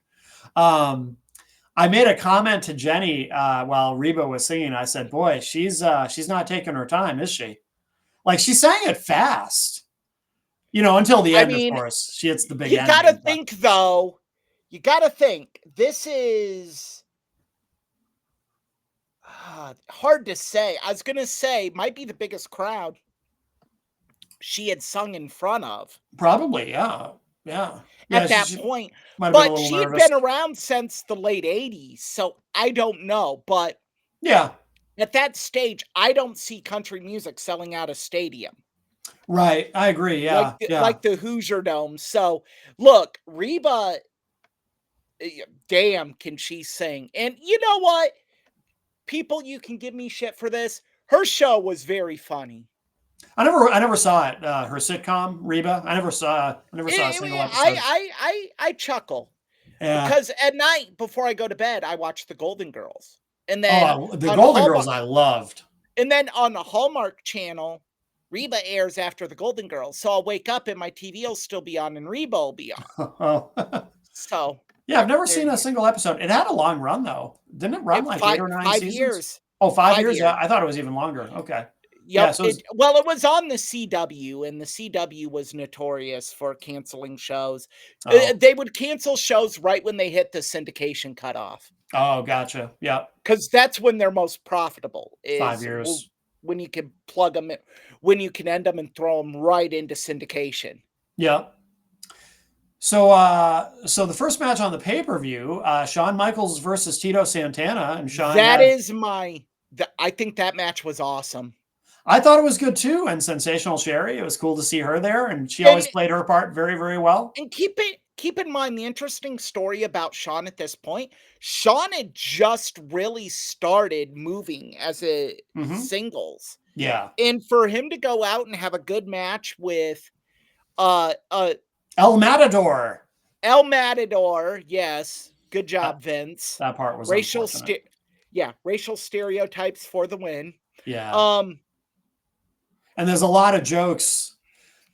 I made a comment to Jenny while Reba was singing. I said, "Boy, she's not taking her time, is she? Like she sang it fast, until the end. Of course, she hits the big. You gotta think though. You gotta think. This is hard to say. I was gonna say might be the biggest crowd she had sung in front of. Probably, yeah. Yeah. At that point. But she had been around since the late 80s, so I don't know. But yeah, at that stage, I don't see country music selling out a stadium. Right. I agree. Yeah. Like the Hoosier Dome. So look, Reba, damn, can she sing? And you know what? People, you can give me shit for this. Her show was very funny. I never saw it. Her sitcom, Reba. I never saw a single episode. I chuckle. Yeah. Because at night before I go to bed, I watch the Golden Girls. And then the Golden Girls I loved. And then on the Hallmark Channel, Reba airs after the Golden Girls. So I'll wake up and my TV will still be on and Reba will be on. So yeah, I've never seen a single episode. It had a long run though. Didn't it run like 8 or 9 seasons? 5 years. Oh, 5 years? Yeah, I thought it was even longer. Okay. Yep. Yeah, it was on the CW, and the CW was notorious for canceling shows. They would cancel shows right when they hit the syndication cutoff. Oh, gotcha. Yeah. Because that's when they're most profitable. 5 years. When you can plug them in, when you can end them and throw them right into syndication. Yeah. So the first match on the pay-per-view, Shawn Michaels versus Tito Santana, and Shawn. I think that match was awesome. I thought it was good too, and Sensational Sherry. It was cool to see her there, and she always played her part very, very well. And keep in mind the interesting story about Shawn at this point. Shawn had just really started moving as a singles. Yeah. And for him to go out and have a good match with uh El Matador. El Matador, yes. Good That, job, Vince. that part was Racial unfortunate. racial stereotypes for the win. Yeah. And there's a lot of jokes.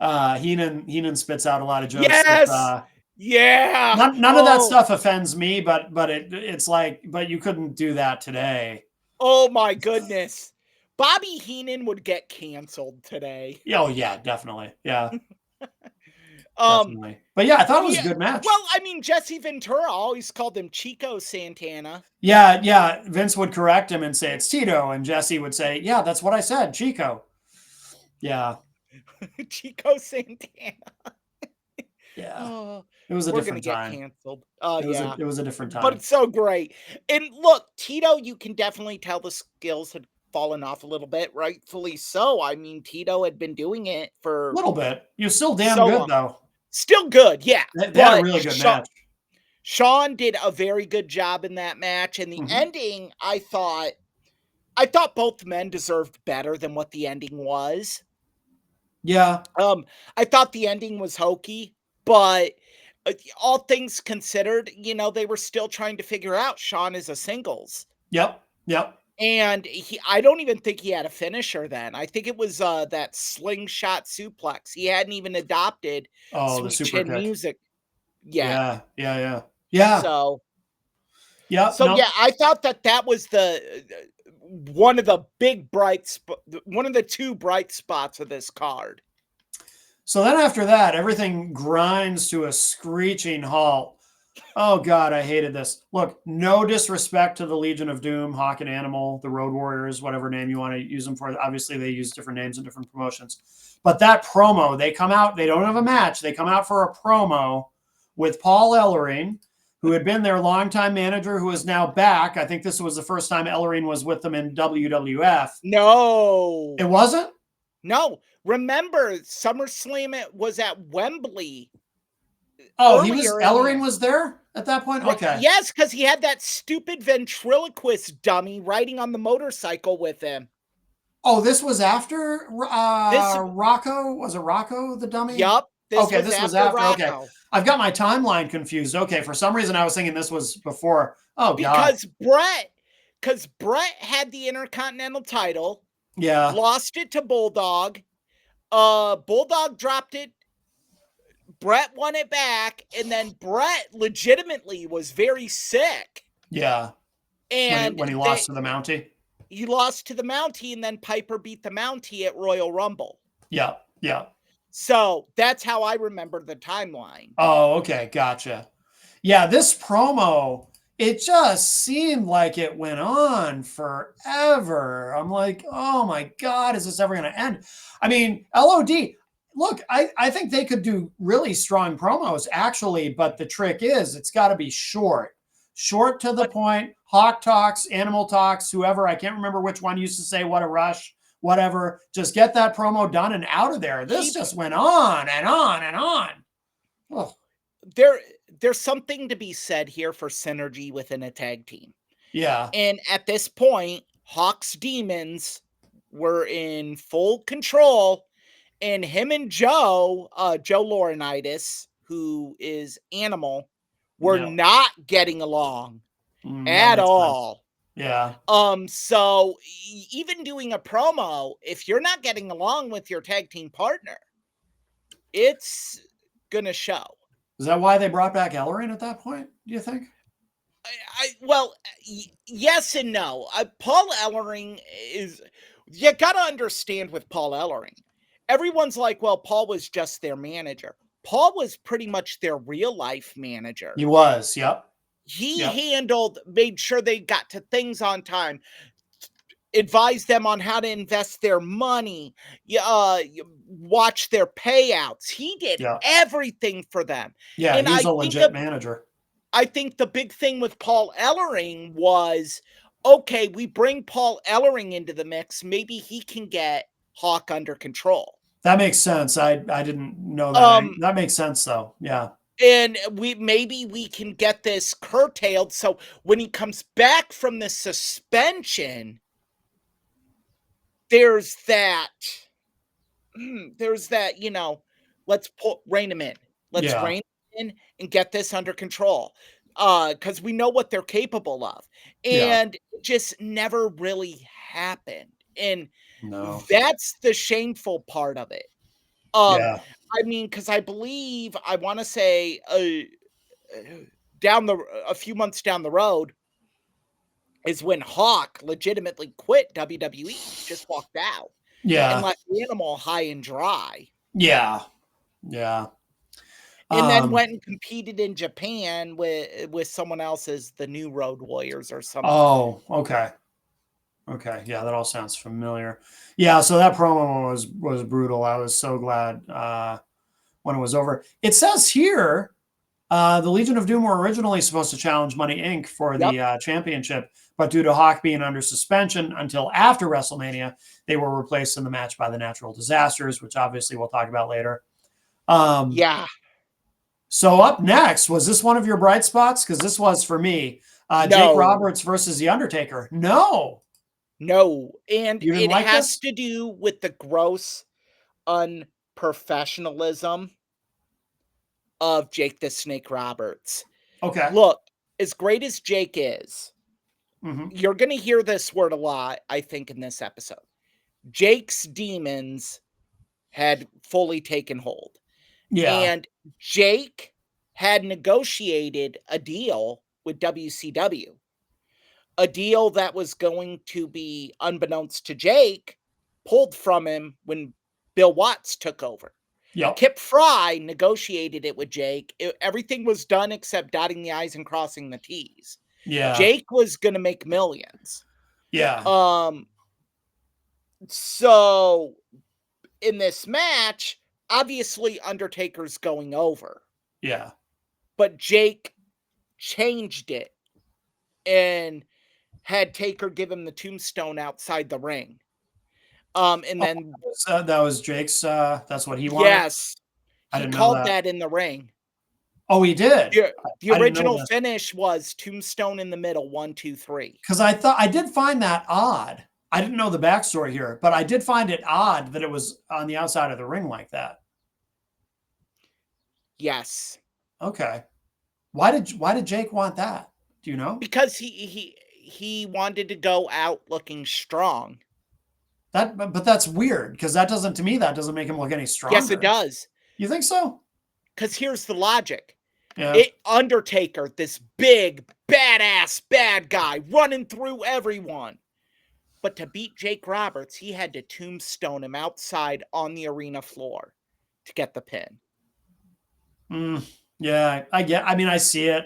Heenan spits out a lot of jokes Yes. that Yeah. none of that stuff offends me, but it's like, but you couldn't do that today. Oh my goodness. Bobby Heenan would get canceled today. Oh yeah, definitely. Yeah, Um definitely. But yeah, I thought it was a yeah, good match. well, I mean, Jesse Ventura always called him Chico Santana. Yeah, yeah. Vince would correct him and say it's Tito, and Jesse would say, "Yeah, that's what I said, Chico." Yeah, Chico Santana. yeah. Oh, It was a we're gonna different get time. canceled. Oh yeah. It was a different But time. it's so great. And look, Tito, you can definitely tell the skills had fallen off a little bit, rightfully so. I mean, Tito had been doing it A for little bit. You're still damn so good long. though. Still good, yeah. They had a But really good match. Sean did a very good job in that match. And the ending, I thought both men deserved better than what the ending was. Yeah. I thought the ending was hokey, but all things considered, you know, they were still trying to figure out Sean is a singles. Yep. Yep. And I don't even think he had a finisher then. I think it was that slingshot suplex. He hadn't even adopted Oh, the Sweet super Chin kick. music yet. Yeah. Yeah. Yeah. Yeah. So, yeah. yeah, I thought that was the one of the big one of the two bright spots of this card. So then after that, everything grinds to a screeching halt. Oh God, I hated this. Look, no disrespect to the Legion of Doom, Hawk and Animal, the Road Warriors, whatever name you want to use them for. Obviously, they use different names in different promotions. But that promo, they come out, they don't have a match. They come out for a promo with Paul Ellering, who had been their longtime manager, who is now back. I think this was the first time Ellering was with them in WWF. No. It wasn't? No. Remember, SummerSlam was at Wembley. Oh, Ellering was there at that point? Okay. Yes, because he had that stupid ventriloquist dummy riding on the motorcycle with him. Oh, this was after Rocco? Was it Rocco, the dummy? Yup. This was after. Rocco. Okay. I've got my timeline confused. Okay. For some reason, I was thinking this was before. Oh, God. Because Brett had the Intercontinental title. Yeah. Lost it to Bulldog. Bulldog dropped it. Brett won it back, and then Brett legitimately was very sick. Yeah. And when he lost to the Mountie? He lost to the Mountie, and then Piper beat the Mountie at Royal Rumble. Yeah. Yeah. So that's how I remember the timeline. Oh, okay. Gotcha. Yeah, this promo, it just seemed like it went on forever. I'm like, oh my God, is this ever going to end? I mean, LOD, look, I think they could do really strong promos, actually, but the trick is it's got to be short to the point. Hawk talks, Animal talks, whoever, I can't remember which one used to say what a rush, whatever. Just get that promo done and out of there. This just went on and on and on. Oh. There's something to be said here for synergy within a tag team. Yeah. And at this point, Hawk's Demons were in full control, and him and Joe Laurinaitis, who is Animal, were not getting along at all. Sense. Yeah. So even doing a promo, if you're not getting along with your tag team partner, it's gonna show. Is that why they brought back Ellering at that point, do you think? Well, yes and no. Paul Ellering is, you got to understand with Paul Ellering, everyone's like, well, Paul was just their manager. Paul was pretty much their real life manager. He was, yep. He made sure they got to things on time, advised them on how to invest their money, watch their payouts. He did everything for them. Yeah, and he's a legit manager. I think the big thing with Paul Ellering was, okay, we bring Paul Ellering into the mix. Maybe he can get Hawk under control. That makes sense. I didn't know that. That makes sense, though. Yeah. And maybe we can get this curtailed. So when he comes back from the suspension, there's that, let's rein him in. Let's Yeah. rein him in and get this under control. Because we know what they're capable of. Yeah. And it just never really happened. And No. that's the shameful part of it. Um, Yeah. I mean, because I wanna say, down the a few months down the road is when Hawk legitimately quit WWE, just walked out and Yeah. left the Animal high and dry, Yeah. Yeah. and then Um, went and competed in Japan with someone else as the New Road Warriors or something. oh, okay. Okay. Yeah, that all sounds familiar. Yeah, so that promo was brutal. I was so glad when it was over. It says here the Legion of Doom were originally supposed to challenge Money Inc. for Yep. the championship, but due to Hawk being under suspension until after WrestleMania, they were replaced in the match by the Natural Disasters, which obviously we'll talk about later. Yeah. So up next, was this one of your bright spots? Because this was for me. Jake No. Roberts versus The Undertaker. No, No, and you didn't it like has this? to do with the gross unprofessionalism of Jake the Snake Roberts. Okay. Look, as great as Jake is, Hmm. you're going to hear this word a lot, I think, in this episode. Jake's demons had fully taken hold. Yeah. And Jake had negotiated a deal with WCW, a deal that was going to be, unbeknownst to Jake, pulled from him when Bill Watts took over. Yep. Kip Fry negotiated it with Jake. Everything was done except dotting the I's and crossing the T's. Yeah. Jake was going to make millions. Yeah. Um, so in this match, obviously Undertaker's going over, Yeah. but Jake changed it and had Taker give him the tombstone outside the ring. And Oh, then that was Jake's. That's what he wanted. yes, I he didn't know called that. that in the ring. Oh, he did. The I didn't know original this finish was tombstone in the middle, 1, 2, 3. because I thought I did find that odd. I didn't know the backstory here, but I did find it odd that it was on the outside of the ring like that. Yes, Okay. Why did Jake want that? Do you know? because he wanted to go out looking strong. But that's weird because that doesn't to me that doesn't make him look any Yes, it stronger. does. You think so? Because here's the logic. Yeah. Undertaker, this big, badass bad guy running through everyone. But to beat Jake Roberts, he had to tombstone him outside on the arena floor to get the pin. Yeah, I get. I mean, I see it,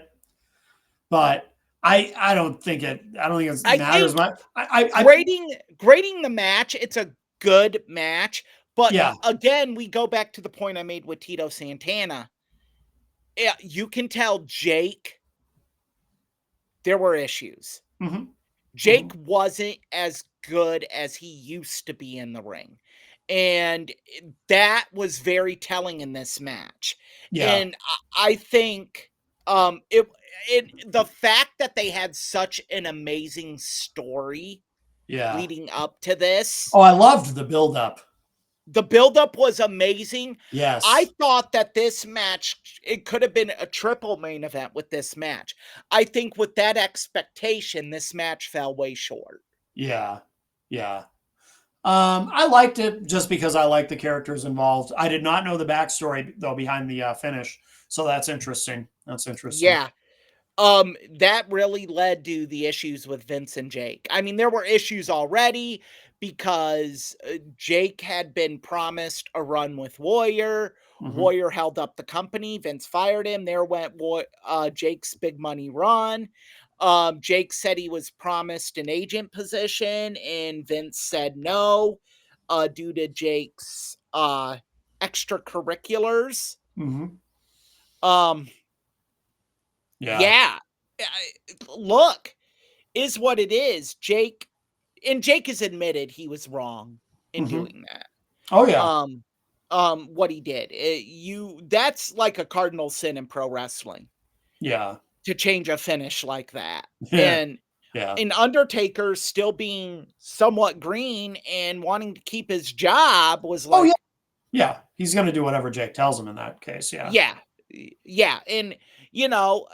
but I don't think it. I don't think it I matters think much. I grading the match, it's a good match. But yeah. again, we go back to the point I made with Tito Santana. Yeah, you can tell Jake there were issues. Hmm. Jake wasn't as good as he used to be in the ring. And that was very telling in this match. Yeah. And I think the fact that they had such an amazing story Yeah. leading up to this, Oh, I loved the build up. the buildup was amazing. I Yes. thought that this match, it could have been a triple main event with this match. I think with that expectation, this match fell way short. Yeah. Yeah. I liked it just because I liked the characters involved. I did not know the backstory though behind the finish, so that's interesting. That's interesting. Yeah. That really led to the issues with Vince and Jake. I mean, there were issues already because Jake had been promised a run with Warrior. Hmm. Warrior held up the company. Vince fired him. There went Jake's big money run. Jake said he was promised an agent position, and Vince said no, due to Jake's extracurriculars. Hmm. Um, Yeah. yeah, look, is what it is. Jake has admitted he was wrong in Hmm. doing that. Oh yeah. Um, what he did, that's like a cardinal sin in pro wrestling Yeah. to change a finish like that. Yeah. And Yeah. And Undertaker still being somewhat green and wanting to keep his job was Oh, yeah. like, Yeah. He's going to do whatever Jake tells him in that case. Yeah. yeah, yeah. And, you know,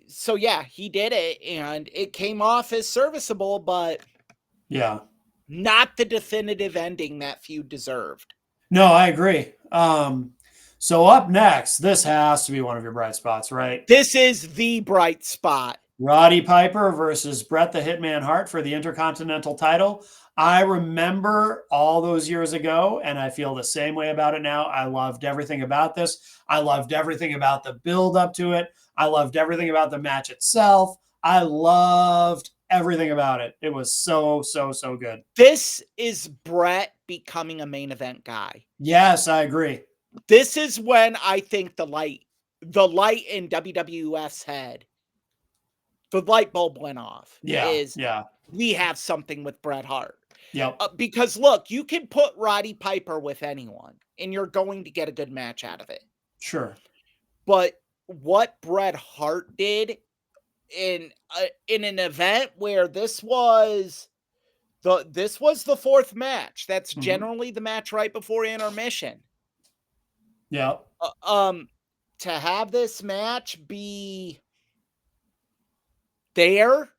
so yeah, he did it and it came off as serviceable, but Yeah. not the definitive ending that feud deserved. No, I agree. So up next, this has to be one of your bright spots, right? This is the bright spot. Roddy Piper versus Bret the Hitman Hart for the Intercontinental title. I remember all those years ago, and I feel the same way about it now. I loved everything about this. I loved everything about the build up to it. I loved everything about the match itself. I loved everything about it. It was so, so, so good. This is Bret becoming a main event guy. Yes, I agree. This is when I think the light in WWF's head, the light bulb went off. Yeah. Yeah. We have something with Bret Hart. Yep. Because look, you can put Roddy Piper with anyone and you're going to get a good match out of it. Sure. But what Bret Hart did in an event where this was the fourth match. That's generally the match right before intermission. Yeah. To have this match be there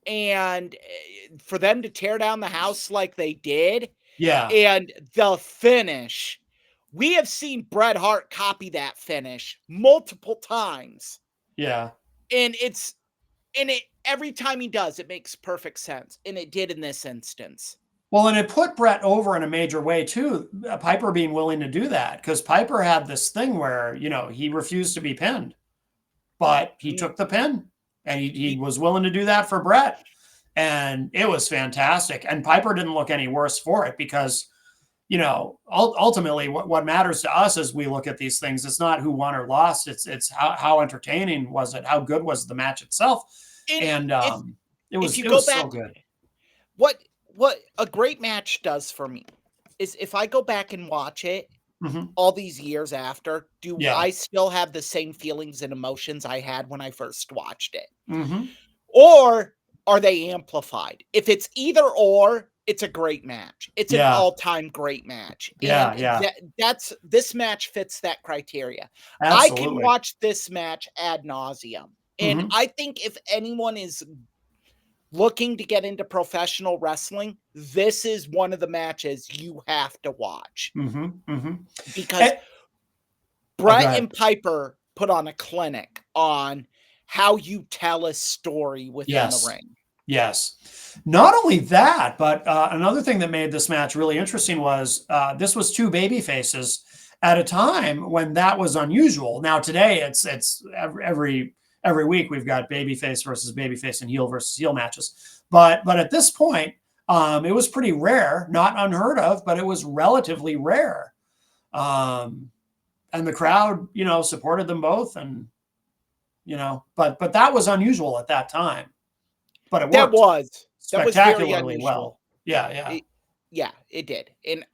and for them to tear down the house like they did. Yeah. And the finish. We have seen Bret Hart copy that finish multiple times. Yeah. And every time he does, it makes perfect sense. And it did in this instance. Well, and it put Bret over in a major way too, Piper being willing to do that, because Piper had this thing where, he refused to be pinned, but he took the pin and he was willing to do that for Bret. And it was fantastic. And Piper didn't look any worse for it because, ultimately what matters to us as we look at these things, it's not who won or lost. It's how entertaining was it? How good was the match itself? And it was so good. What a great match does for me is if I go back and watch it all these years after, I still have the same feelings and emotions I had when I first watched it? Or are they amplified? If it's either or, it's a great match. It's an all-time great match. This match fits that criteria. Absolutely. I can watch this match ad nauseum. And I think if anyone is looking to get into professional wrestling, this is one of the matches you have to watch. Because Bret and Piper put on a clinic on how you tell a story within the ring. Yes. Not only that, but another thing that made this match really interesting was this was two baby faces at a time when that was unusual. Now today it's every week we've got babyface versus babyface and heel versus heel matches. But at this point, it was pretty rare, not unheard of, but it was relatively rare. And the crowd, supported them both, and but that was unusual at that time. But it worked. That was spectacularly well. Yeah. It did. And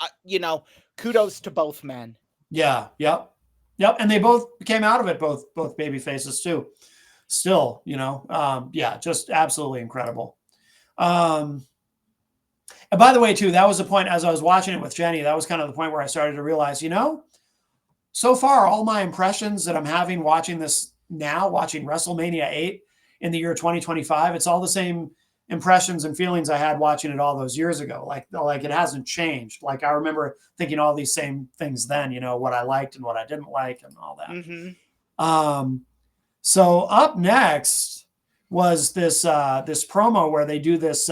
kudos to both men. Yeah. Yep. And they both came out of it, both baby faces too. Still, just absolutely incredible. And by the way, too, that was the point as I was watching it with Jenny, that was kind of the point where I started to realize, so far, all my impressions that I'm having watching this now, watching WrestleMania 8 in the year 2025, it's all the same impressions and feelings I had watching it all those years ago. Like it hasn't changed. Like I remember thinking all these same things then, what I liked and what I didn't like and all that. So up next was this promo where they do this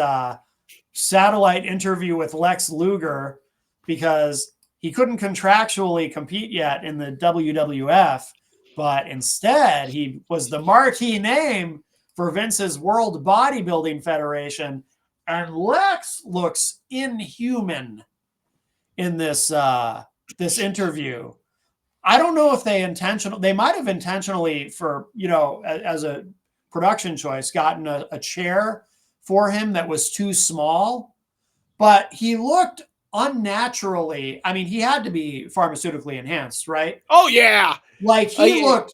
satellite interview with Lex Luger because he couldn't contractually compete yet in the WWF, but instead he was the marquee name for Vince's World Bodybuilding Federation. And Lex looks inhuman in this interview. I don't know if they might have intentionally for, as a production choice, gotten a chair for him that was too small, but he looked unnaturally. I mean, he had to be pharmaceutically enhanced, right? Oh yeah. Like he looked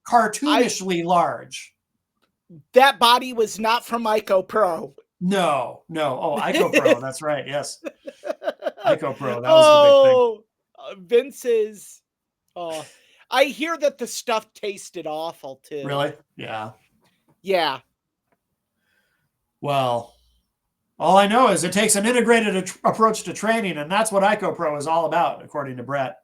cartoonishly large. that body was not from Ico Pro. No. Oh, Ico Pro. That's right. Yes. Ico Pro. That was the big thing. Oh, Vince's. Oh, I hear that the stuff tasted awful too. Really? Yeah. Yeah. Well, all I know is it takes an integrated approach to training, and that's what Ico Pro is all about, according to Brett.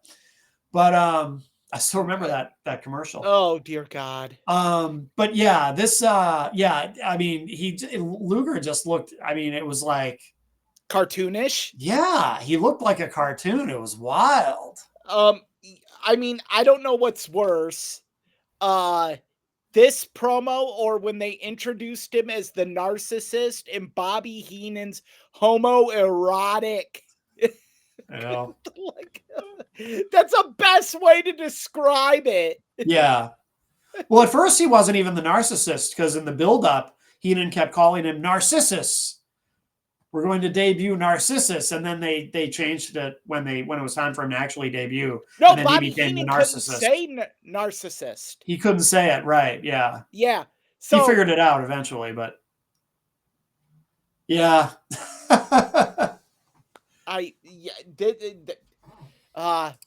But I still remember that commercial. Oh dear God. But yeah, this yeah, I mean, Luger just looked, I mean, it was like Cartoonish. yeah, he looked like a cartoon. It was wild. I mean, I don't know what's worse. This promo or when they introduced him as the narcissist in Bobby Heenan's homoerotic. You know? Like, that's the best way to describe it. Yeah. Well, at first he wasn't even the narcissist because in the build-up, Heenan kept calling him Narcissus. We're going to debut Narcissus, and then they changed it when it was time for him to actually debut. No, and then Bobby he became Heenan the couldn't narcissist. say narcissist. He couldn't say it, right? Yeah. Yeah. So he figured it out eventually, but yeah.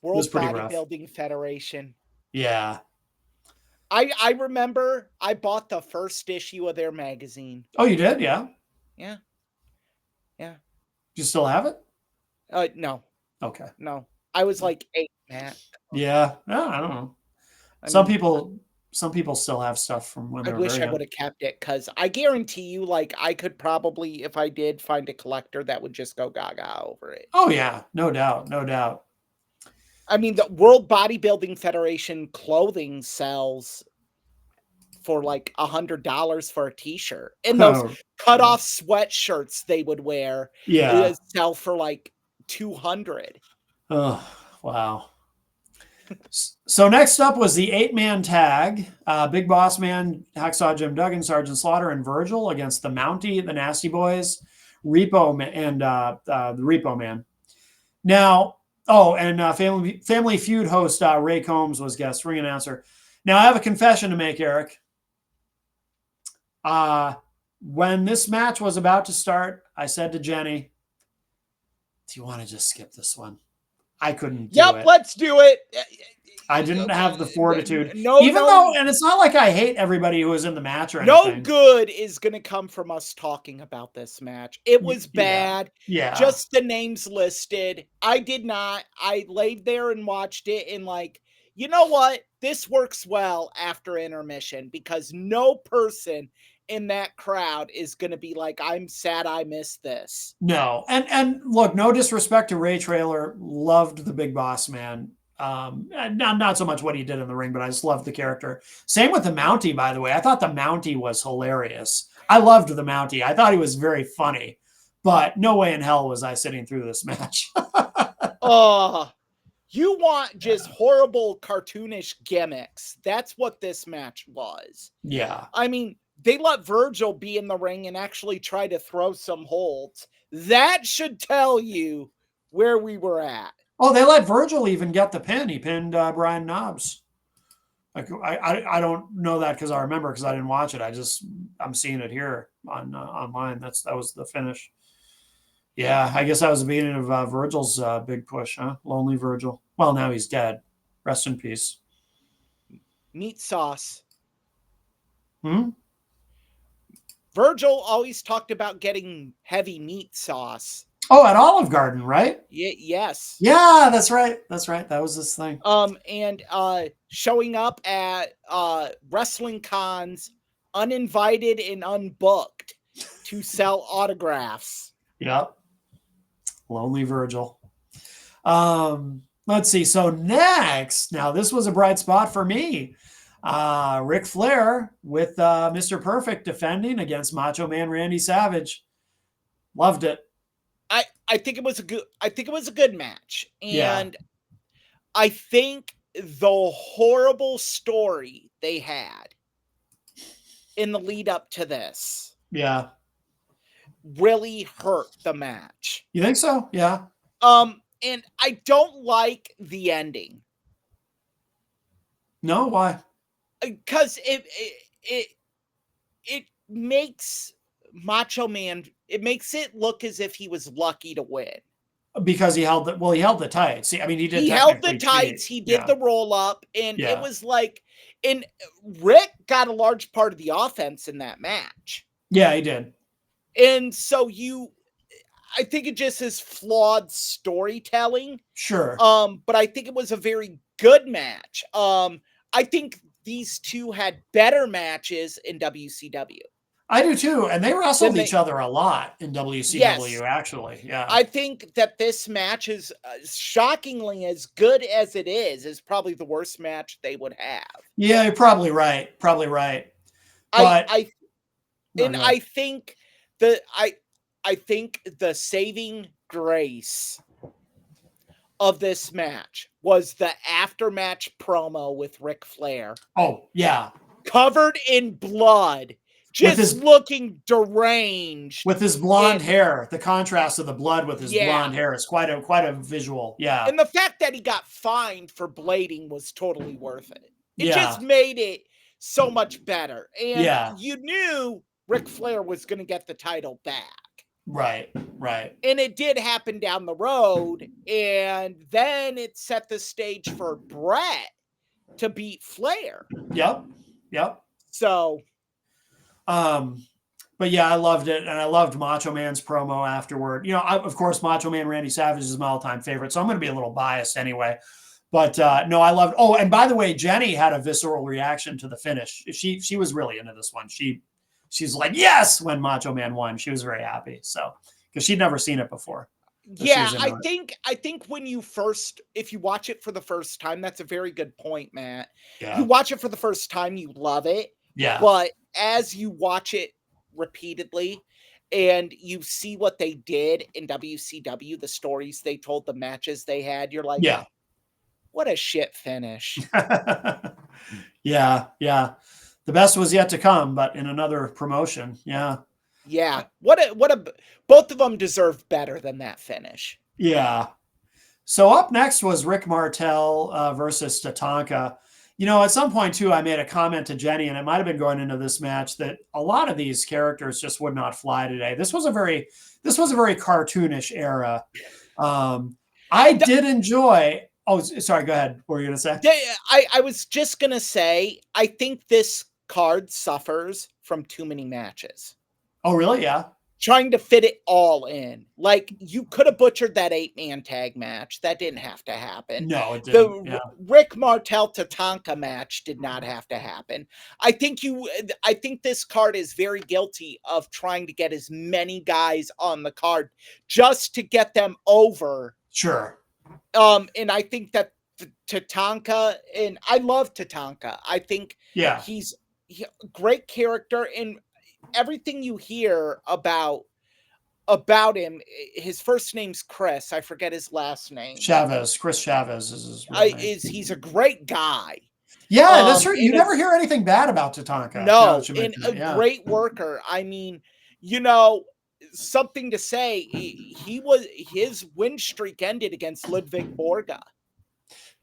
World pretty rough. Bodybuilding Federation. Yeah. I remember I bought the first issue of their magazine. Oh, you did? Yeah. Yeah. Yeah. Do you still have it? No. Okay. No. I was like 8, Matt. Yeah. No, I don't know. Some people still have stuff from when they were I wish very I young. would have kept it because I guarantee you, like, I could probably, if I did find a collector that would just go gaga over it. Oh yeah, no doubt, no doubt. I mean, the World Bodybuilding Federation clothing sells for like $100 for a t-shirt. And those cut off sweatshirts they would wear sell for like $200. Oh, wow. So next up was the 8-man tag. Big Boss Man, Hacksaw Jim Duggan, Sergeant Slaughter, and Virgil against the Mountie, the Nasty Boys, Repo Man, and the Repo Man. Now, and Family Feud host Ray Combs was guest ring announcer. Now, I have a confession to make, Eric. When this match was about to start, I said to Jenny, do you want to just skip this one? I couldn't do it. Let's do it. I didn't have the fortitude. No, and it's not like I hate everybody who was in the match or anything. No good is going to come from us talking about this match. It was bad. Yeah. Just the names listed. I did not. I laid there and watched it and like, you know what? This works well after intermission because no person in that crowd is going to be like, I'm sad I missed this. No. And look, no disrespect to Ray Traylor. Loved the Big Boss Man. Not so much what he did in the ring, but I just loved the character. Same with the Mountie, by the way. I thought the Mountie was hilarious. I loved the Mountie. I thought he was very funny, but no way in hell was I sitting through this match. You want just horrible cartoonish gimmicks. That's what this match was. Yeah. I mean, they let Virgil be in the ring and actually try to throw some holds. That should tell you where we were at. Oh, they let Virgil even get the pin. He pinned Brian Knobbs. Like I don't know that because I remember because I didn't watch it. I'm seeing it here on online. That was the finish. Yeah, I guess that was the beginning of Virgil's big push, huh? Lonely Virgil. Well, now he's dead. Rest in peace. Meat sauce. Virgil always talked about getting heavy meat sauce. Oh, at Olive Garden, right? Yes. Yeah, that's right. That's right. That was this thing. And showing up at wrestling cons uninvited and unbooked to sell autographs. Yep. Lonely Virgil. Let's see. So next, now this was a bright spot for me. Ric Flair with Mr. Perfect defending against Macho Man Randy Savage. Loved it. I think it was a good match. And I think the horrible story they had in the lead up to this really hurt the match. You think so? Yeah. And I don't like the ending. No, why? Because it makes Macho Man, it makes it look as if he was lucky to win. Because he held the tights. See, I mean, he did He held the technically cheat. tights, he did Yeah. the roll up, and it Yeah. was like, and Rick got a large part of the offense in that match. Yeah, he did. And so I think it just is flawed storytelling. Sure. But I think it was a very good match. I think these two had better matches in WCW. I do too. And they wrestled Then each other a lot in WCW, yes, actually. Yeah. I think that this match is shockingly as good as it is probably the worst match they would have. Yeah, you're probably right. Probably right. But no, go ahead. I think the I think the saving grace of this match was the after-match promo with Ric Flair. Oh, yeah. Covered in blood, just looking deranged. With his blonde hair. The contrast of the blood with his blonde hair is quite a visual. Yeah. And the fact that he got fined for blading was totally worth it. It just made it so much better. And you knew Ric Flair was going to get the title back. Right, right. And it did happen down the road. And then it set the stage for Bret to beat Flair. Yep. So, but yeah, I loved it. And I loved Macho Man's promo afterward. Of course, Macho Man Randy Savage is my all-time favorite. So I'm going to be a little biased anyway. But no, I loved. Oh, and by the way, Jenny had a visceral reaction to the finish. She was really into this one. She's like, yes, when Macho Man won. She was very happy. So, because she'd never seen it before. Yeah, I think when if you watch it for the first time, that's a very good point, Matt. Yeah. You watch it for the first time, you love it. Yeah. But as you watch it repeatedly and you see what they did in WCW, the stories they told, the matches they had, you're like, yeah, what a shit finish. Yeah. The best was yet to come, but in another promotion. Yeah. Yeah. Both of them deserve better than that finish. Yeah. So up next was Rick Martel versus Tatanka. At some point too, I made a comment to Jenny, and it might have been going into this match, that a lot of these characters just would not fly today. This was a very cartoonish era. I did enjoy. Oh, sorry. Go ahead. What were you going to say? I was just going to say, I think this card suffers from too many matches. Oh, really? Yeah. Trying to fit it all in. Like, you could have butchered that 8-man tag match. That didn't have to happen. No, it didn't. The Rick Martel Tatanka match did not have to happen. I think this card is very guilty of trying to get as many guys on the card just to get them over. Sure. And I think that Tatanka, and I love Tatanka. I think he's a great character, and everything you hear about him, his first name's Chris. I forget his last name. Chavez. Chris Chavez is his real name. He's a great guy. Yeah, that's true. You never hear anything bad about Tatanka. No, and a great worker. I mean, something to say. His win streak ended against Ludwig Borga.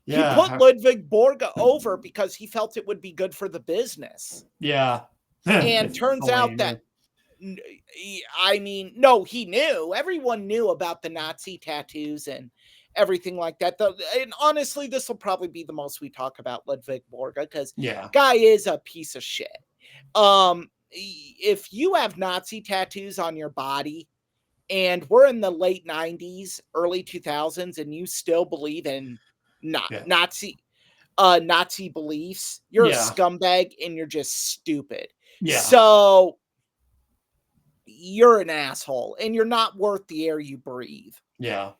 Yeah. He put Ludwig Borga over because he felt it would be good for the business. Yeah. And turns out that, I mean, no, he knew. Everyone knew about the Nazi tattoos and everything like that. And honestly, this will probably be the most we talk about Ludwig Borga, because guy is a piece of shit. If you have Nazi tattoos on your body, and we're in the late 90s, early 2000s, and you still believe in Nazi beliefs, you're a scumbag and you're just stupid. Yeah. So you're an asshole and you're not worth the air you breathe. Yeah.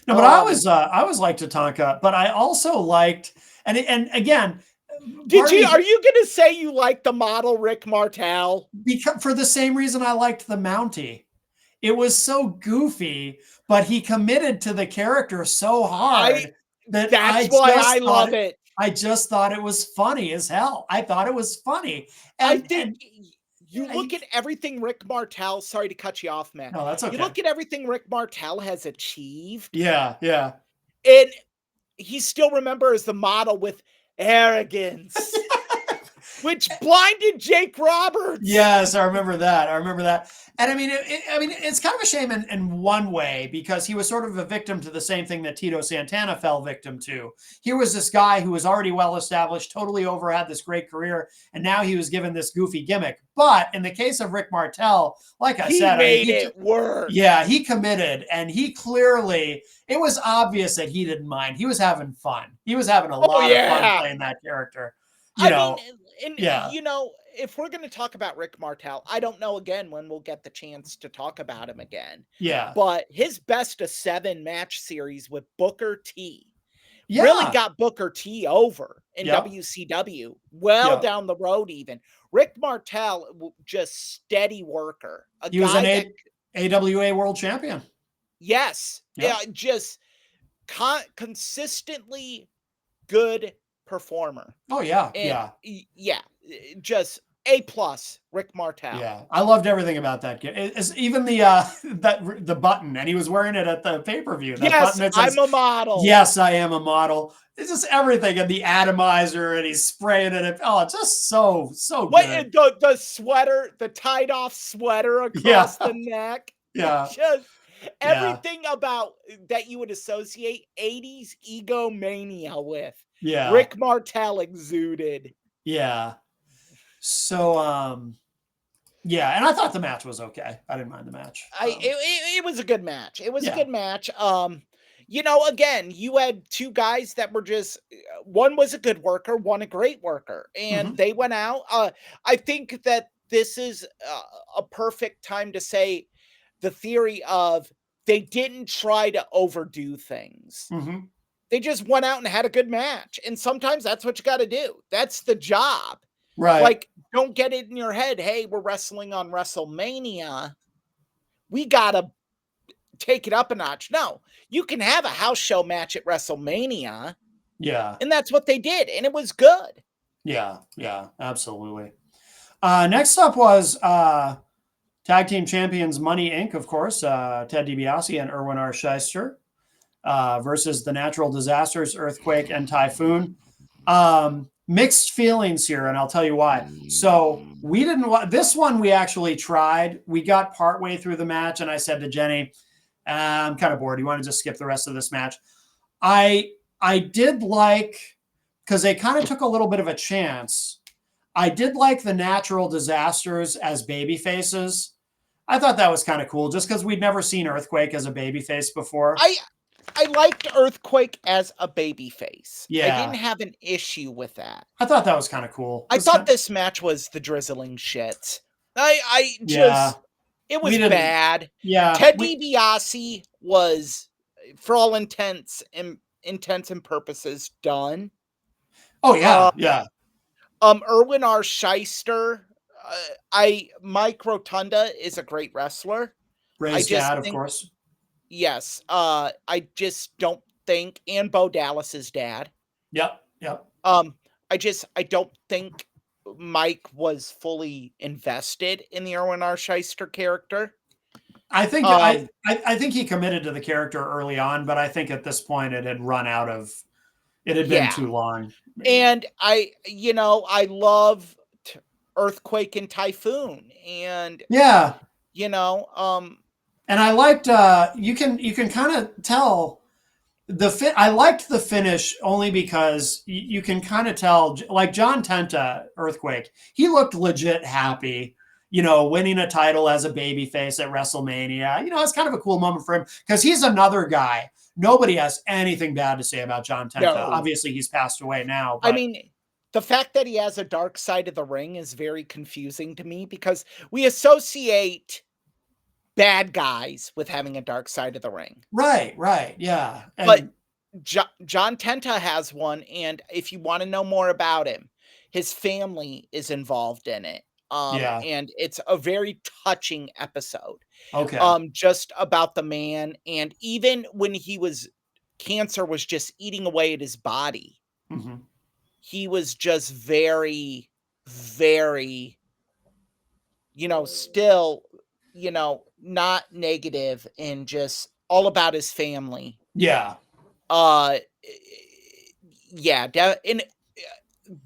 No, but I was like Tatanka, but I also liked, and again, are you going to say you like the model Rick Martel? Because for the same reason I liked the Mountie. It was so goofy, but he committed to the character so hard that's why I love it. I just thought it was funny as hell. I thought it was funny. And I think you look at everything Rick Martel, sorry to cut you off, man. No, that's okay. You look at everything Rick Martel has achieved. Yeah. And he still remembers the model with arrogance. which blinded Jake Roberts. Yes, I remember that. And I mean, it's kind of a shame in one way, because he was sort of a victim to the same thing that Tito Santana fell victim to. Here was this guy who was already well established, totally over, had this great career, and now he was given this goofy gimmick. But in the case of Rick Martel, like I said, made it work. Yeah, he committed, and he clearly, it was obvious that he didn't mind. He was having fun. He was having a lot of fun playing that character. You know, if we're going to talk about Rick Martel, I don't know again when we'll get the chance to talk about him again. Yeah. But his best of 7 match series with Booker T really got Booker T over in WCW, down the road even. Rick Martel, just steady worker. He was an AWA world champion. Yes. Yeah, just consistently good performer. Oh, yeah. And yeah. Just A+, Rick Martel. Yeah, I loved everything about that kid. It's even the the button, and he was wearing it at the pay-per-view. Yes, button says, I'm a model. Yes, I am a model. It's just everything, and the atomizer, and he's spraying it. Oh, it's just so good. The sweater, the tied off sweater across the neck. Yeah, just everything about that you would associate 80s egomania with. Yeah, Rick Martel exuded. Yeah. So, yeah, and I thought the match was okay. I didn't mind the match. It was a good match. It was a good match. Again, you had two guys that were just, one was a good worker, one a great worker, and they went out. I think that this is a perfect time to say the theory of they didn't try to overdo things. They just went out and had a good match. And sometimes that's what you got to do. That's the job. Right. Like, don't get it in your head, hey, we're wrestling on WrestleMania. We got to take it up a notch. No, you can have a house show match at WrestleMania. Yeah. And that's what they did. And it was good. Yeah, absolutely. Next up was Tag Team Champions Money Inc., of course, Ted DiBiase and Erwin R. Shyster versus the Natural Disasters, Earthquake, and Typhoon. Mixed feelings here, and I'll tell you why. So we didn't want this one. We actually tried. We got partway through the match, and I said to Jenny, "I'm kind of bored. You want to just skip the rest of this match?" I did like, because they kind of took a little bit of a chance. I did like the Natural Disasters as baby faces. I thought that was kind of cool, just because we'd never seen Earthquake as a baby face before. I liked Earthquake as a babyface. Yeah. I didn't have an issue with that. I thought that was kind of cool. I thought this match was the drizzling shit. It was bad. Yeah. Ted DiBiase was, for all intents and purposes, done. Oh, yeah. Erwin R. Shyster, Mike Rotunda is a great wrestler. Ray's dad, of course. Yes. I just don't think, and Bo Dallas's dad. Yep. I don't think Mike was fully invested in the Erwin R. Shyster character. I think I think he committed to the character early on, but I think at this point it had run out of, it had been too long. And I love Earthquake and Typhoon, and and I liked you can kind of tell I liked the finish only because you can kind of tell, like John Tenta, Earthquake, he looked legit happy, winning a title as a babyface at WrestleMania. It's kind of a cool moment for him, because he's another guy. Nobody has anything bad to say about John Tenta. No. Obviously, he's passed away now. But... I mean, the fact that he has a dark side of the ring is very confusing to me, because we associate bad guys with having a dark side of the ring. Right, yeah. But John Tenta has one, and if you want to know more about him, his family is involved in it. And it's a very touching episode. Okay. Just about the man, and even when cancer was just eating away at his body, he was just very, very, still, not negative, and just all about his family. Yeah. And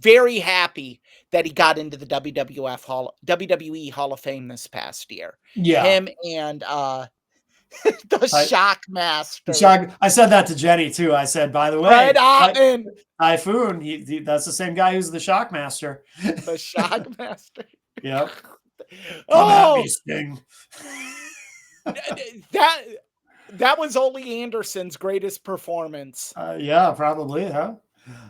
very happy that he got into the WWE Hall of Fame this past year. Yeah. Him and the Shockmaster. I said that to Jenny too. I said, by the way, Fred Ottman. Typhoon, that's the same guy who's the Shockmaster. The Shockmaster. Yep. Come at me, Sting. That was Ole Anderson's greatest performance. Yeah, probably, huh?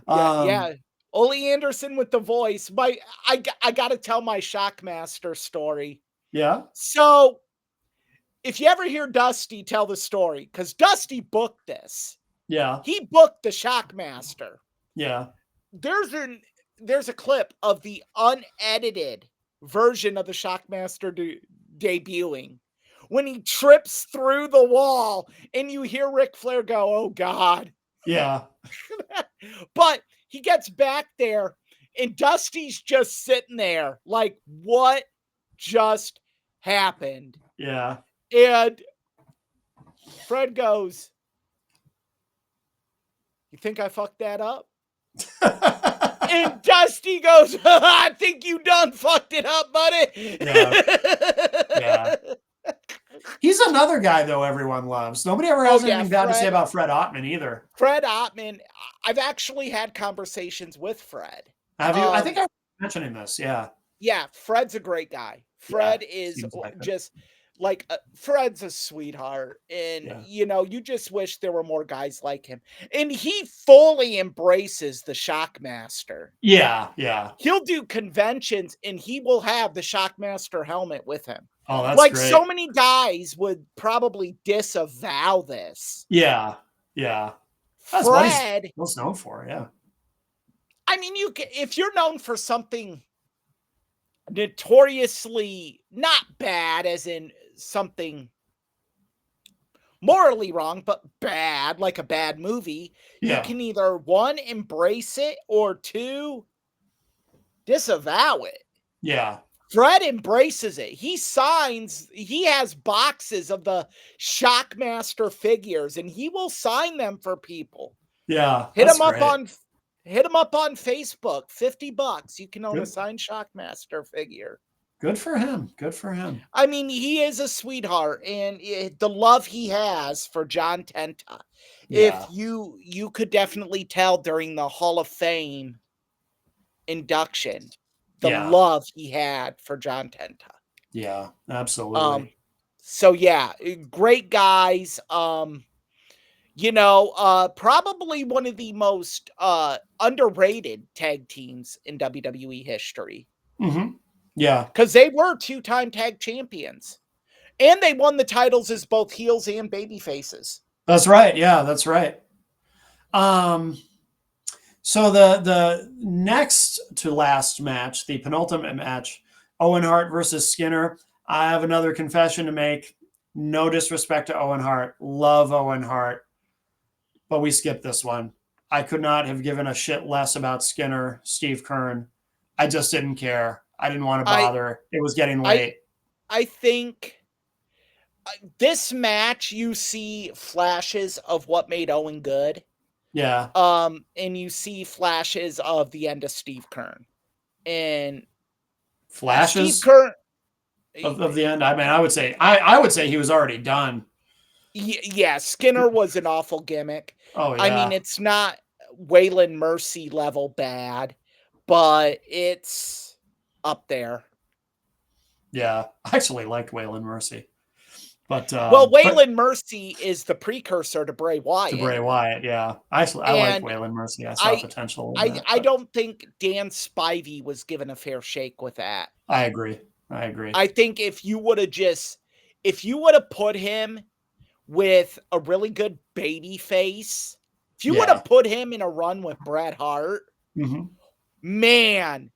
Yeah. Ole Anderson with the voice. I got to tell my Shockmaster story. Yeah. So, if you ever hear Dusty tell the story, because Dusty booked this. Yeah. He booked the Shockmaster. Yeah. There's a clip of the unedited version of the Shockmaster debuting when he trips through the wall and you hear Ric Flair go, "Oh God." Yeah. But he gets back there and Dusty's just sitting there like, what just happened? Yeah. And Fred goes, "You think I fucked that up?" And Dusty goes, "I think you done fucked it up, buddy." Yeah. He's another guy, though, everyone loves. Nobody ever has anything bad to say about Fred Ottman either. Fred Ottman, I've actually had conversations with Fred. Have you? I think I was mentioning this, yeah. Yeah, Fred's a great guy. Fred is just like, Fred's a sweetheart. And, you just wish there were more guys like him. And he fully embraces the Shockmaster. Yeah, yeah. He'll do conventions and he will have the Shockmaster helmet with him. Oh, that's like great. So many guys would probably disavow this. Yeah, yeah. That's Fred, what he's most known for, yeah. I mean, if you're known for something notoriously not bad, as in something morally wrong, but bad, like a bad movie, you can either, one, embrace it, or two, disavow it. Yeah. Fred embraces it. He has boxes of the Shockmaster figures, and he will sign them for people. Yeah. Hit him up on Facebook, $50. You can own a signed Shockmaster figure. Good for him. Good for him. I mean, he is a sweetheart, and the love he has for John Tenta. Yeah. If you could definitely tell during the Hall of Fame induction, the love he had for John Tenta. Yeah, absolutely. So yeah, great guys. Probably one of the most underrated tag teams in WWE history. Mm-hmm. Yeah. Because they were 2-time tag champions. And they won the titles as both heels and baby faces. That's right. Yeah, that's right. So the next to last match, the penultimate match, Owen Hart versus Skinner. I have another confession to make. No disrespect to Owen Hart. Love Owen Hart. But we skipped this one. I could not have given a shit less about Skinner, Steve Keirn. I just didn't care. I didn't want to bother. It was getting late. I think this match, you see flashes of what made Owen good. Yeah. And you see flashes of the end of Steve Keirn. And flashes Steve Keirn of the end. I mean, I would say he was already done. Yeah, Skinner was an awful gimmick. Oh yeah. I mean, it's not Waylon Mercy level bad, but it's up there. Yeah, I actually liked Waylon Mercy. But Waylon Mercy is the precursor to Bray Wyatt. Yeah. I like Waylon Mercy. I saw potential in that, I don't think Dan Spivey was given a fair shake with that. I agree. I think if you would have put him with a really good baby face, if you would have put him in a run with Bret Hart, man,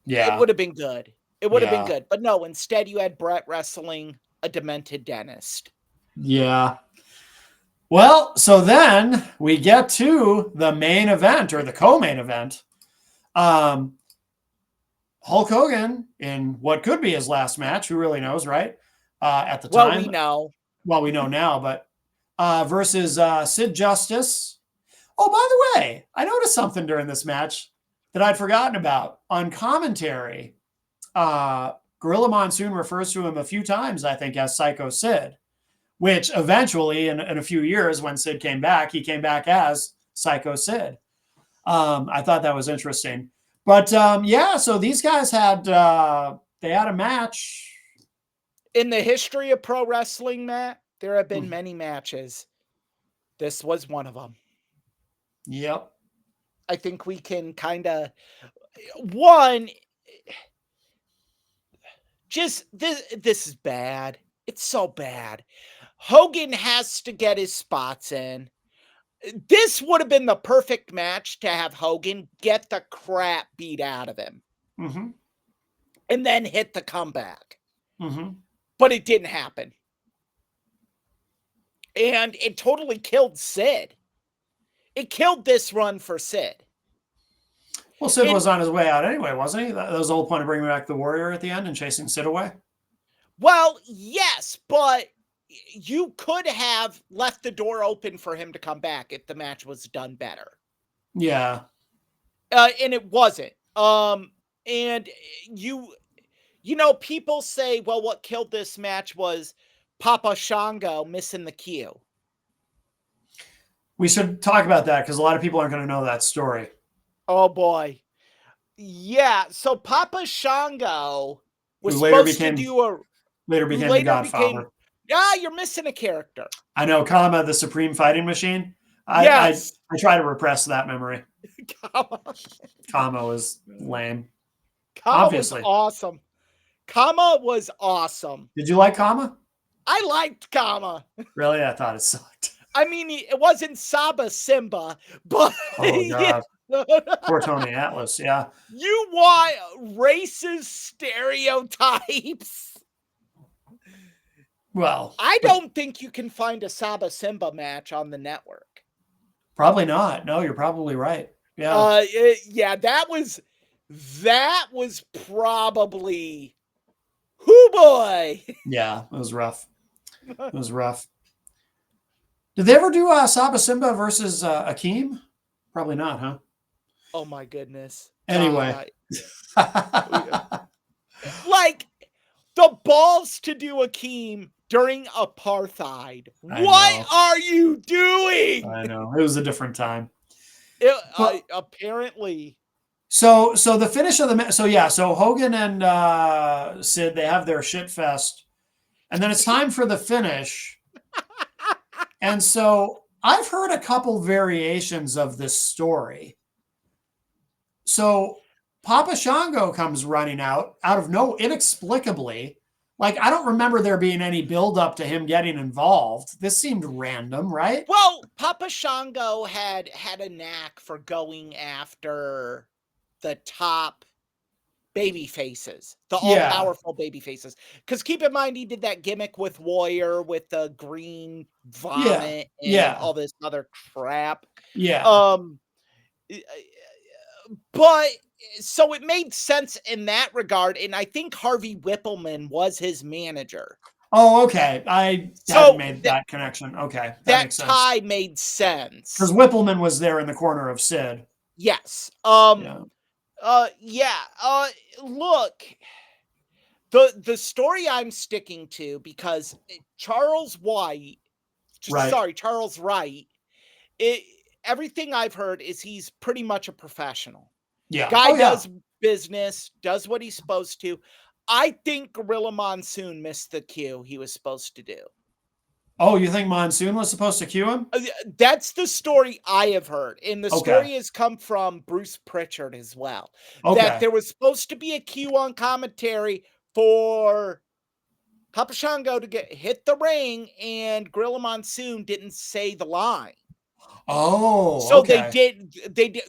it would have been good. It would have been good. But no, instead you had Bret wrestling a demented dentist. Yeah. Well, so then we get to the main event, or the co-main event. Hulk Hogan in what could be his last match. Who really knows, right? At the time. Well, we know. Well, we know now, but versus Sid Justice. Oh, by the way, I noticed something during this match. that I'd forgotten about. On commentary, Gorilla Monsoon refers to him a few times, I think, as Psycho Sid, which eventually, in a few years, when Sid came back, he came back as Psycho Sid. I thought that was interesting. But yeah, so these guys had they had a match. In the history of pro wrestling, Matt, there have been many matches. This was one of them. Yep. I think we can kind of one. Just this is bad. It's so bad. Hogan has to get his spots in. This would have been the perfect match to have Hogan get the crap beat out of him. Mm-hmm. And then hit the comeback. Mm-hmm. But it didn't happen. And it totally killed Sid. It killed this run for Sid. Well, Sid was on his way out anyway, wasn't he? That was the whole point of bringing back the Warrior at the end and chasing Sid away. Well, yes, but you could have left the door open for him to come back if the match was done better. Yeah. And it wasn't. And you know, people say, well, what killed this match was Papa Shango missing the cue. We should talk about that because a lot of people aren't going to know that story. Oh, boy. Yeah, so Papa Shango was later supposed became, to do a... Later became the Godfather. You're missing a character. I know, Kama, the Supreme Fighting Machine. Yes. I try to repress that memory. Kama was lame. Kama Obviously. was awesome. Kama was awesome. Did you like Kama? I liked Kama. Really? I thought it sucked. I mean, it wasn't Saba Simba, but... Oh, God. Poor Tony Atlas, yeah. You want racist stereotypes? Well... I don't think you can find a Saba Simba match on the network. Probably not. No, you're probably right. Yeah. Yeah, that was probably... Hoo boy! Yeah, it was rough. It was rough. Did they ever do Saba Simba versus Akeem? Probably not, huh? Oh my goodness. Anyway. Like, the balls to do Akeem during apartheid. What are you doing? I know. It was a different time. Apparently. So the finish of the match. So Hogan and Sid, they have their shit fest. And then it's time for the finish. And so I've heard a couple variations of this story. So Papa Shango comes running out of inexplicably. Like, I don't remember there being any buildup to him getting involved. This seemed random, right? Well, Papa Shango had a knack for going after the top baby faces, the all-powerful baby faces. Because keep in mind, he did that gimmick with Warrior with the green vomit and all this other crap. Yeah. But so it made sense in that regard, and I think Harvey Whippleman was his manager. Oh, okay. I hadn't made that connection. Okay, that makes sense. tie made sense because Whippleman was there in the corner of Sid. Yes. Look, the story I'm sticking to, because Charles Wright, everything I've heard is he's pretty much a professional. Yeah. Guy does business, does what he's supposed to. I think Gorilla Monsoon missed the cue he was supposed to do. Oh, you think Monsoon was supposed to cue him? That's the story I have heard. And the story has come from Bruce Pritchard as well. That there was supposed to be a cue on commentary for Papa Shango to hit the ring, and Gorilla Monsoon didn't say the line. Oh, so they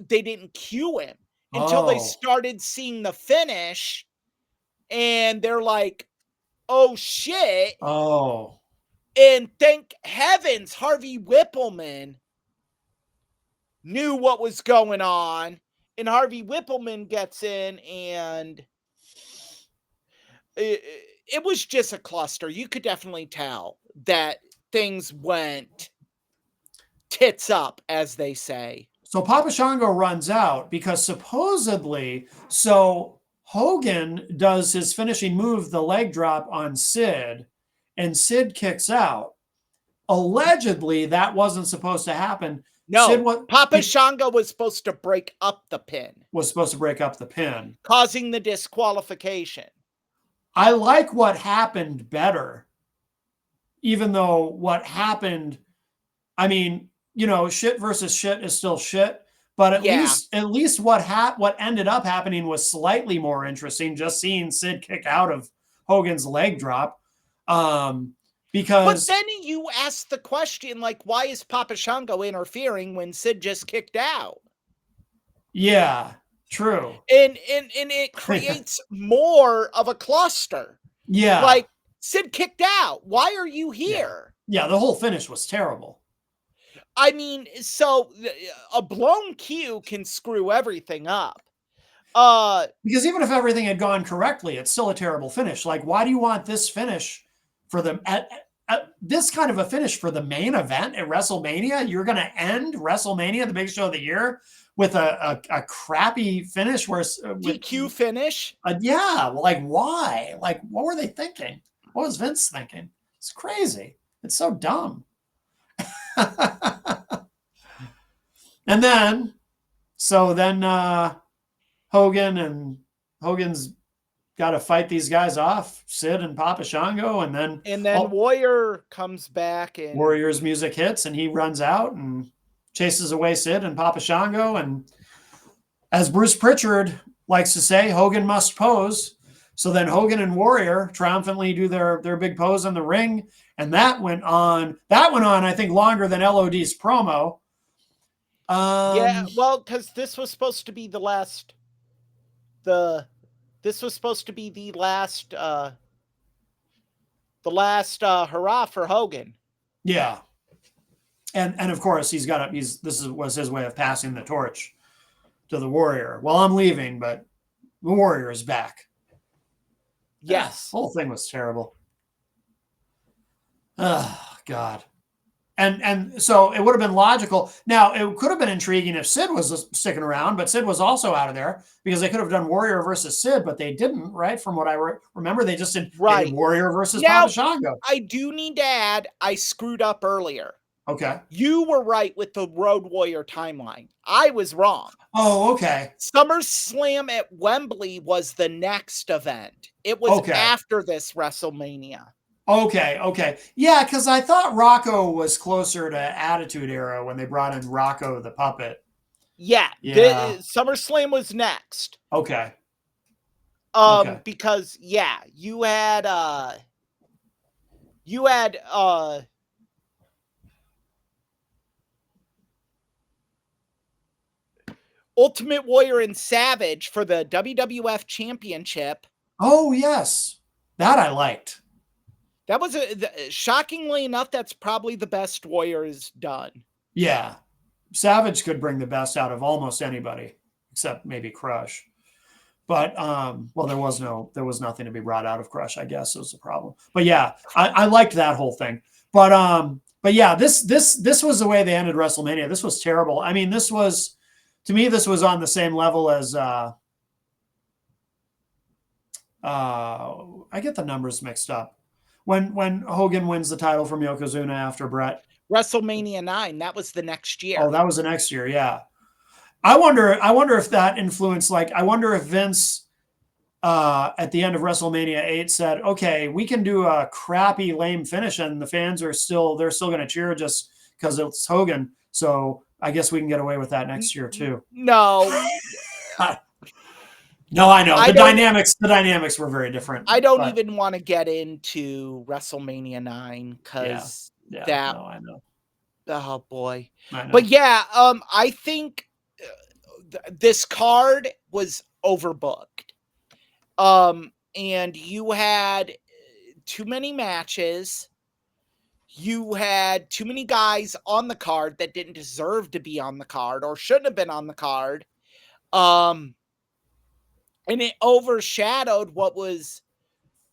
didn't cue him until they started seeing the finish, and they're like, "Oh shit!" Oh, and thank heavens Harvey Whippleman knew what was going on, and Harvey Whippleman gets in, and it was just a cluster. You could definitely tell that things went tits up, as they say. So Papa Shango runs out because supposedly, so Hogan does his finishing move, the leg drop on Sid, and Sid kicks out. Allegedly, that wasn't supposed to happen. Sid No, Papa Shango was supposed to break up the pin, was supposed to break up the pin, causing the disqualification. I like what happened better, even though what happened, I mean, shit versus shit is still shit. But at least what ended up happening was slightly more interesting. Just seeing Sid kick out of Hogan's leg drop, because. But then you ask the question, like, why is Papa Shango interfering when Sid just kicked out? Yeah, true. And it creates more of a cluster. Yeah, like Sid kicked out. Why are you here? Yeah, the whole finish was terrible. I mean, so a blown cue can screw everything up. Because even if everything had gone correctly, it's still a terrible finish. Like, why do you want this finish for this kind of a finish for the main event at WrestleMania? You're going to end WrestleMania, the big show of the year, with a crappy finish where DQ finish. Yeah, well, like why? Like, what were they thinking? What was Vince thinking? It's crazy. It's so dumb. And then Hogan's got to fight these guys off, Sid and Papa Shango, and then Warrior comes back and Warrior's music hits and he runs out and chases away Sid and Papa Shango. And as Bruce Pritchard likes to say, Hogan must pose. So then Hogan and Warrior triumphantly do their big pose in the ring, and that went on, I think, longer than LOD's promo. Yeah, well, because this was supposed to be the last. This was supposed to be the last hurrah for Hogan. Yeah, and of course this was his way of passing the torch to the Warrior. Well, I'm leaving, but the Warrior is back. Yes, the whole thing was terrible. Oh God. And so it would have been logical. Now, it could have been intriguing if Sid was sticking around, but Sid was also out of there because they could have done Warrior versus Sid, but they didn't, right? From what I remember, they just did, they did Warrior versus Papa Shango. I do need to add, I screwed up earlier. Okay. You were right with the Road Warrior timeline. I was wrong. Oh, okay. SummerSlam at Wembley was the next event. It was after this WrestleMania. Okay. Yeah, because I thought Rocco was closer to Attitude Era when they brought in Rocco the Puppet. Yeah. SummerSlam was next. Okay. Because you had Ultimate Warrior and Savage for the WWF Championship. Oh, yes. That I liked. That was shockingly enough, that's probably the best Warrior's done. Yeah. Savage could bring the best out of almost anybody except maybe Crush. But well, there was nothing to be brought out of Crush, I guess was the problem. But yeah, I liked that whole thing. But yeah, this was the way they ended WrestleMania. This was terrible. I mean, to me, this was on the same level as I get the numbers mixed up. When Hogan wins the title from Yokozuna after Brett. WrestleMania 9, that was the next year. Oh, that was the next year, yeah. I wonder if that influenced, I wonder if Vince at the end of WrestleMania 8 said, okay, we can do a crappy, lame finish and the fans they're still going to cheer just because it's Hogan. So I guess we can get away with that next year too. No. No, I know. The dynamics were very different. I don't even want to get into WrestleMania 9 because no, I know. Oh boy. I know. But yeah, I think this card was overbooked. And you had too many matches. You had too many guys on the card that didn't deserve to be on the card or shouldn't have been on the card. And it overshadowed what was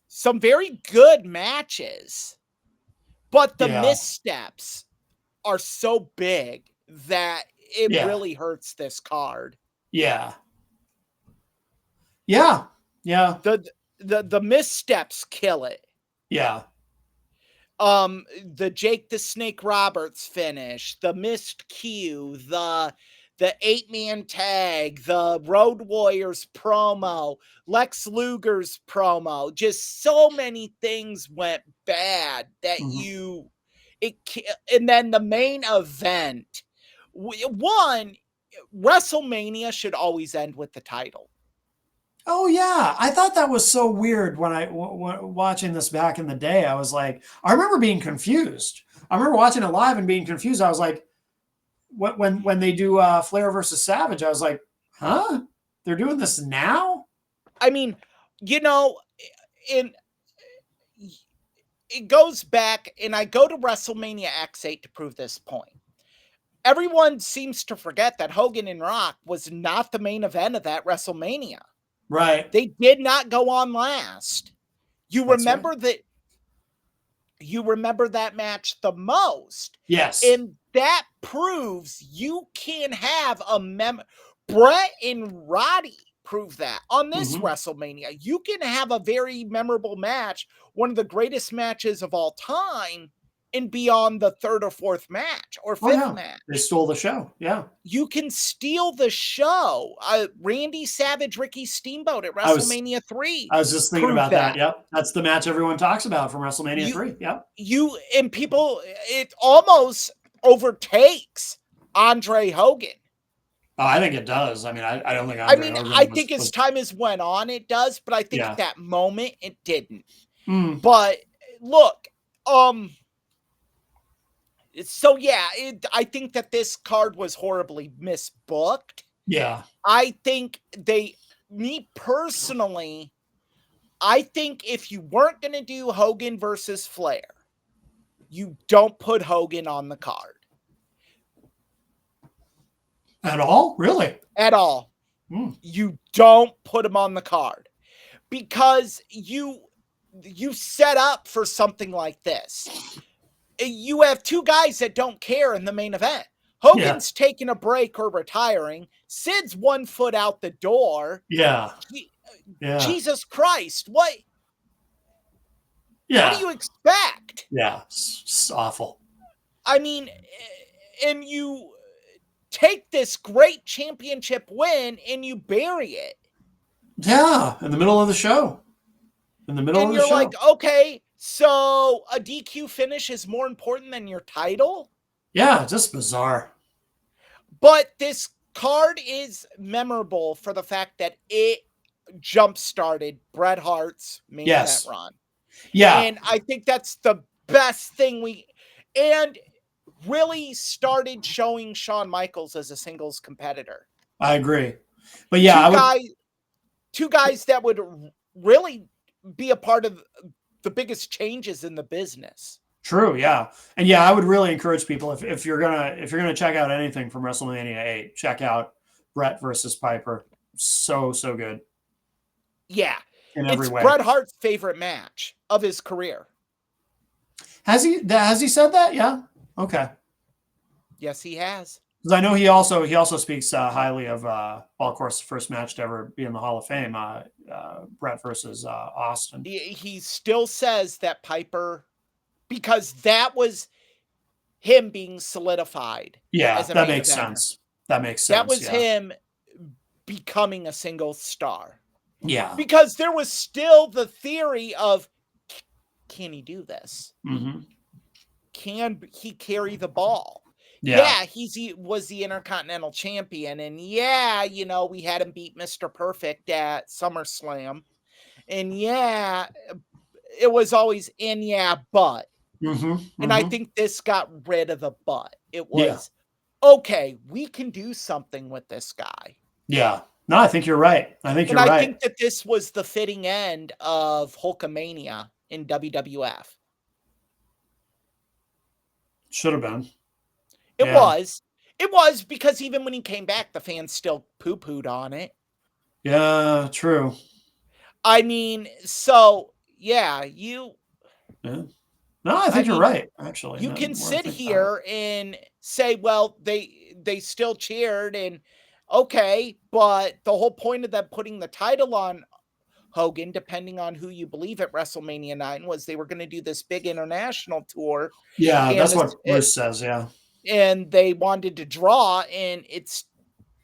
some very good matches. But the missteps are so big that It Yeah. really hurts this card. Yeah. Yeah. Yeah. The missteps kill it. Yeah. The Jake the Snake Roberts finish, the missed cue, the 8-man tag, the Road Warriors promo, Lex Luger's promo, just so many things went bad that Mhm. and then the main event. One, WrestleMania should always end with the title. Oh yeah, I thought that was so weird when watching this back in the day. I was like, I remember being confused. I remember watching it live and being confused. I was like, when they do Flair versus Savage, I was like, huh? They're doing this now? I mean, you know, in it goes back, and I go to WrestleMania X8 to prove this point. Everyone seems to forget that Hogan and Rock was not the main event of that WrestleMania. Right. They did not go on last. You That's right. remember that you remember that match the most. Yes. And that proves you can have Brett and Roddy prove that on this Mhm. WrestleMania. You can have a very memorable match, one of the greatest matches of all time, and be on the third or fourth match or Oh fifth yeah. match. They stole the show. Yeah. You can steal the show. Randy Savage, Ricky Steamboat at I was WrestleMania 3 I was just thinking proved about that. that. Yep. That's the match everyone talks about from WrestleMania You 3. Yep. you and people, it almost overtakes Andre Hogan. Oh, I think it does. I mean, I don't think I Andre mean, I Hogan think as was time has went on, it does, but I think at yeah. that moment it didn't. Mm, But look, so yeah, I think that this card was horribly misbooked. yeah. I think me personally, I think if you weren't going to do Hogan versus Flair, you don't put Hogan on the card At all? Really? at all. Mm. You don't put him on the card because you set up for something like this. You have two guys that don't care in the main event. Yeah. Hogan's taking a break or retiring. Sid's 1 foot out the door. Yeah. Yeah. Jesus Christ, what do Yeah. you expect? Yeah. It's awful. I mean, and you take this great championship win and you bury it. Yeah. In the middle of the show. In the middle And of the you're show. like, okay, so a DQ finish is more important than your title? Yeah. Just bizarre. But this card is memorable for the fact that it jump-started Bret Hart's main event run. Yeah. And I think that's the best thing and really started showing Shawn Michaels as a singles competitor. I agree. But yeah, two guys that would really be a part of the biggest changes in the business. True, yeah. And yeah, I would really encourage people if you're gonna check out anything from WrestleMania 8, check out Bret versus Piper. So good. Yeah. In every way. Bret Hart's favorite match of his career. Has he said that? Yeah. Okay. Yes, he has. Because I know he also speaks highly of well, of course, the first match to ever be in the Hall of Fame, Bret versus Austin. He still says that Piper, because that was him being solidified. Yeah, as a that main makes eventer. sense. That makes sense. That was him becoming a single star. Yeah. Because there was still the theory of, can he do this? Mm-hmm. Can he carry the ball? Yeah. He was the Intercontinental Champion. And yeah, we had him beat Mr. Perfect at SummerSlam. And yeah, it was always but. Mm-hmm. And I think this got rid of the but. It was, okay, we can do something with this guy. Yeah. No, I think you're right. I think that this was the fitting end of Hulkamania in WWF. Should have been. It was. It was, because even when he came back, the fans still poo-pooed on it. Yeah, true. I mean, so, yeah. No, I I think you're mean, right, actually. you No, the can more I sit think about it. here and say, well, they still cheered and okay, but the whole point of them putting the title on Hogan, depending on who you believe at WrestleMania 9, was they were going to do this big international tour Yeah, and that's this what Bruce says. Yeah. and they wanted to draw and it's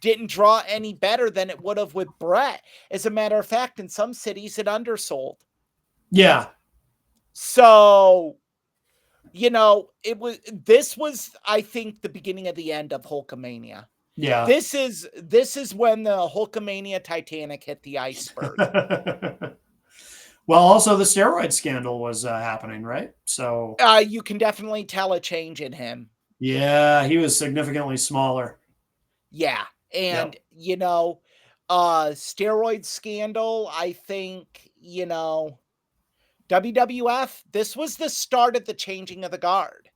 didn't draw any better than it would have with Brett. As a matter of fact, in some cities it undersold. Yeah. So, this was I think the beginning of the end of Hulkamania. Yeah. This is when the Hulkamania Titanic hit the iceberg. Well, also the steroid scandal was happening, right? So, You can definitely tell a change in him. yeah, he was significantly smaller. Yeah, and, Yep. steroid scandal, I think, WWF, this was the start of the changing of the guard,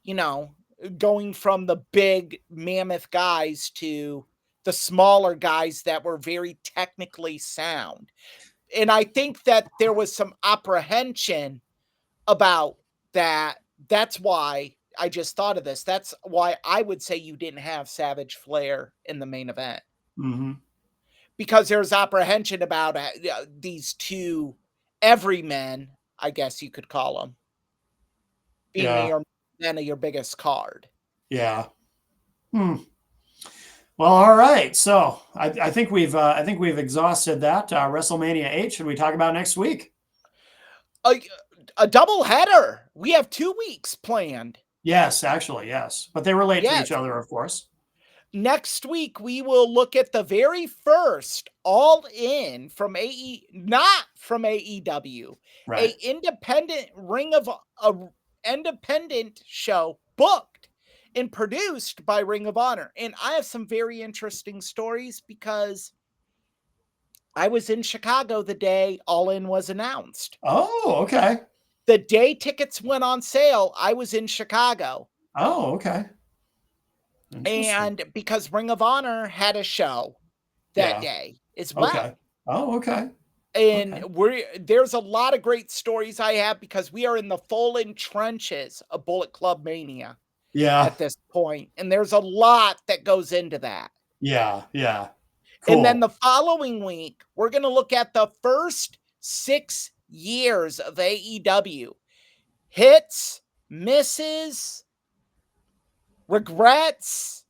you know, going from the big mammoth guys to the smaller guys that were very technically sound. And I think that there was some apprehension about that. That's why I just thought of this. That's why I would say you didn't have Savage Flair in the main event Hmm. because there's apprehension about these two everymen, I guess you could call them, being Yeah. your men of your biggest card. Yeah. Hmm. Well, all right. So I think we've exhausted that WrestleMania 8. Should we talk about next week? A, a double header. We have 2 weeks planned. Yes, actually, yes. But they relate to each Yes. other, of course. Next week we will look at the very first All In from not from AEW, Right. a independent show booked and produced by Ring of Honor. And I have some very interesting stories because I was in Chicago the day All In was announced. Oh, okay. The day tickets went on sale, I was in Chicago. Oh, okay. Interesting. And because Ring of Honor had a show that Yeah. day as Okay. well. Oh, okay. And Okay. there's a lot of great stories I have because we are in the full in trenches of Bullet Club Mania Yeah. at this point, and there's a lot that goes into that. Yeah. Yeah. And then Cool. the following week, we're going to look at the first 6 years of AEW. Hits, misses, regrets.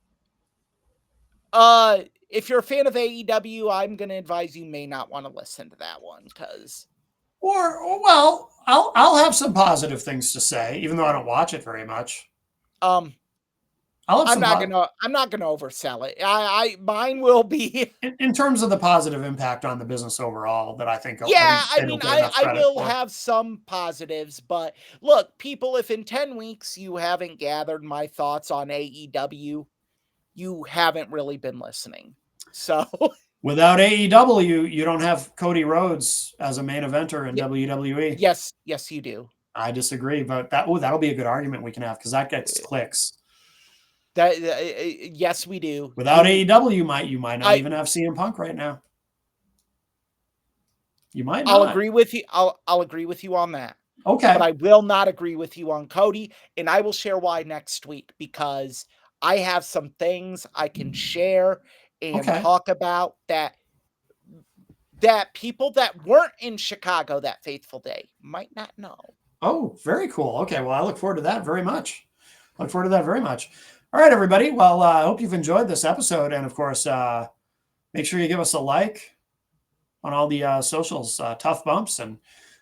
If you're a fan of AEW, I'm going to advise you may not want to listen to that one because Well, I'll have some positive things to say, even though I don't watch it very much. um I'll have I'm some not gonna oversell it. I mine will be in terms of the positive impact on the business overall that I yeah, think I they mean don't get enough I credit will for. have some positives, but look, people, if in 10 weeks you haven't gathered my thoughts on AEW, you haven't really been listening. So Without AEW, you don't have Cody Rhodes as a main eventer in WWE. yes, you do. I disagree, but that'll be a good argument we can have because that gets clicks. Yes, we do. Without AEW, you might not I even have CM Punk right now. You might I'll not. agree with you. I'll agree with you on that. But Okay. I will not agree with you on Cody, and I will share why next week because I have some things I can share and Okay. talk about that people that weren't in Chicago that faithful day might not know. Oh, very cool. Okay. Well, I look forward to that very much. Look forward to that very much. All right, everybody. Well, I hope you've enjoyed this episode. And of course, make sure you give us a like on all the socials, Tough Bumps. And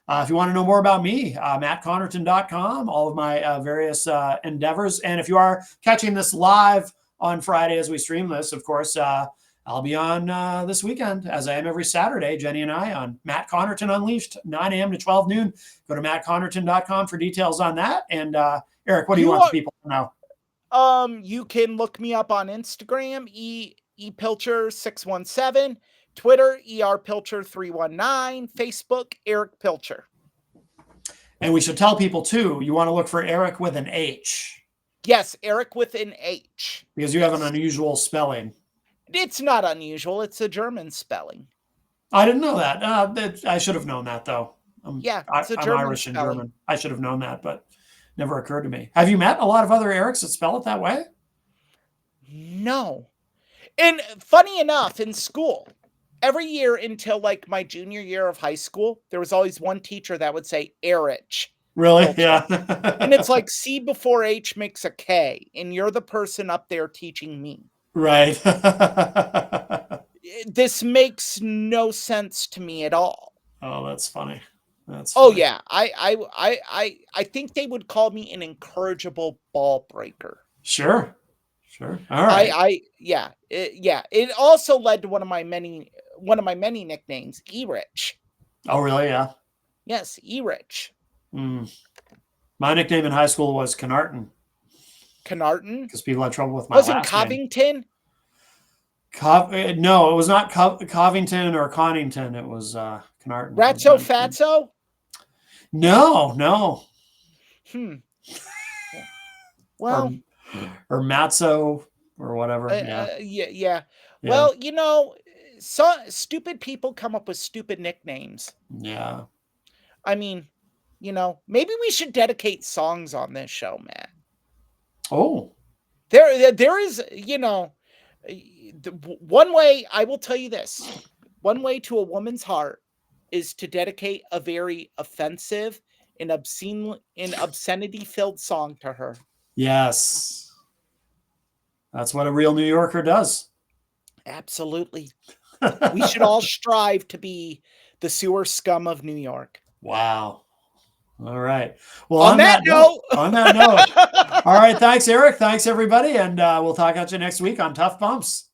if you want to know more about me, mattconnerton.com, all of my various endeavors. And if you are catching this live on Friday as we stream this, of course, I'll be on this weekend, as I am every Saturday, Jenny and I, on Matt Connarton Unleashed, 9 a.m. to 12 noon. Go to mattconnerton.com for details on that. And Eric, what do you You want the are people to know? you can look me up on Instagram, Pilcher 617, Twitter, Pilcher 319, Facebook, Erich Pilcher. And we should tell people, too, you want to look for Eric with an H. Yes, Erich with an H. Because you have an unusual spelling. It's not unusual. It's a German spelling. I didn't know that. I should have known that, though. Yeah, it's a I'm German Irish and spelling. German. I should have known that, but Never occurred to me. Have you met a lot of other Erics that spell it that way? No. And funny enough, in school, every year until like my junior year of high school, there was always one teacher that would say Erich. Really? Pilcher. Yeah. And it's like C before H makes a K, and you're the person up there teaching me. Right. This makes no sense to me at all. Oh, that's funny. That's Oh funny. yeah, I think they would call me an incorrigible ball breaker. Sure. Sure. All right. Yeah, yeah. It also led to one of my many nicknames, Erich. Oh, really? Yeah. Yes, Erich. Mm. My nickname in high school was Connarton Connarton. because people had trouble with my Wasn't last name. Covington? No, it was not Covington or Connington. It was Connarton. Ratso Fatso? No, no. Hmm. Well, or Matzo or whatever. yeah. Well, you know, so stupid people come up with stupid nicknames. Yeah. I mean, you know, maybe we should dedicate songs on this show, man. Oh. There is, you know, one way, I will tell you this. One way to a woman's heart is to dedicate a very offensive and obscenity-filled song to her. Yes. That's what a real New Yorker does. Absolutely. We should all strive to be the sewer scum of New York. Wow. All right. Well, on that note. On that note. All right. Thanks, Eric. Thanks, everybody. And we'll talk at you next week on Tough Bumps.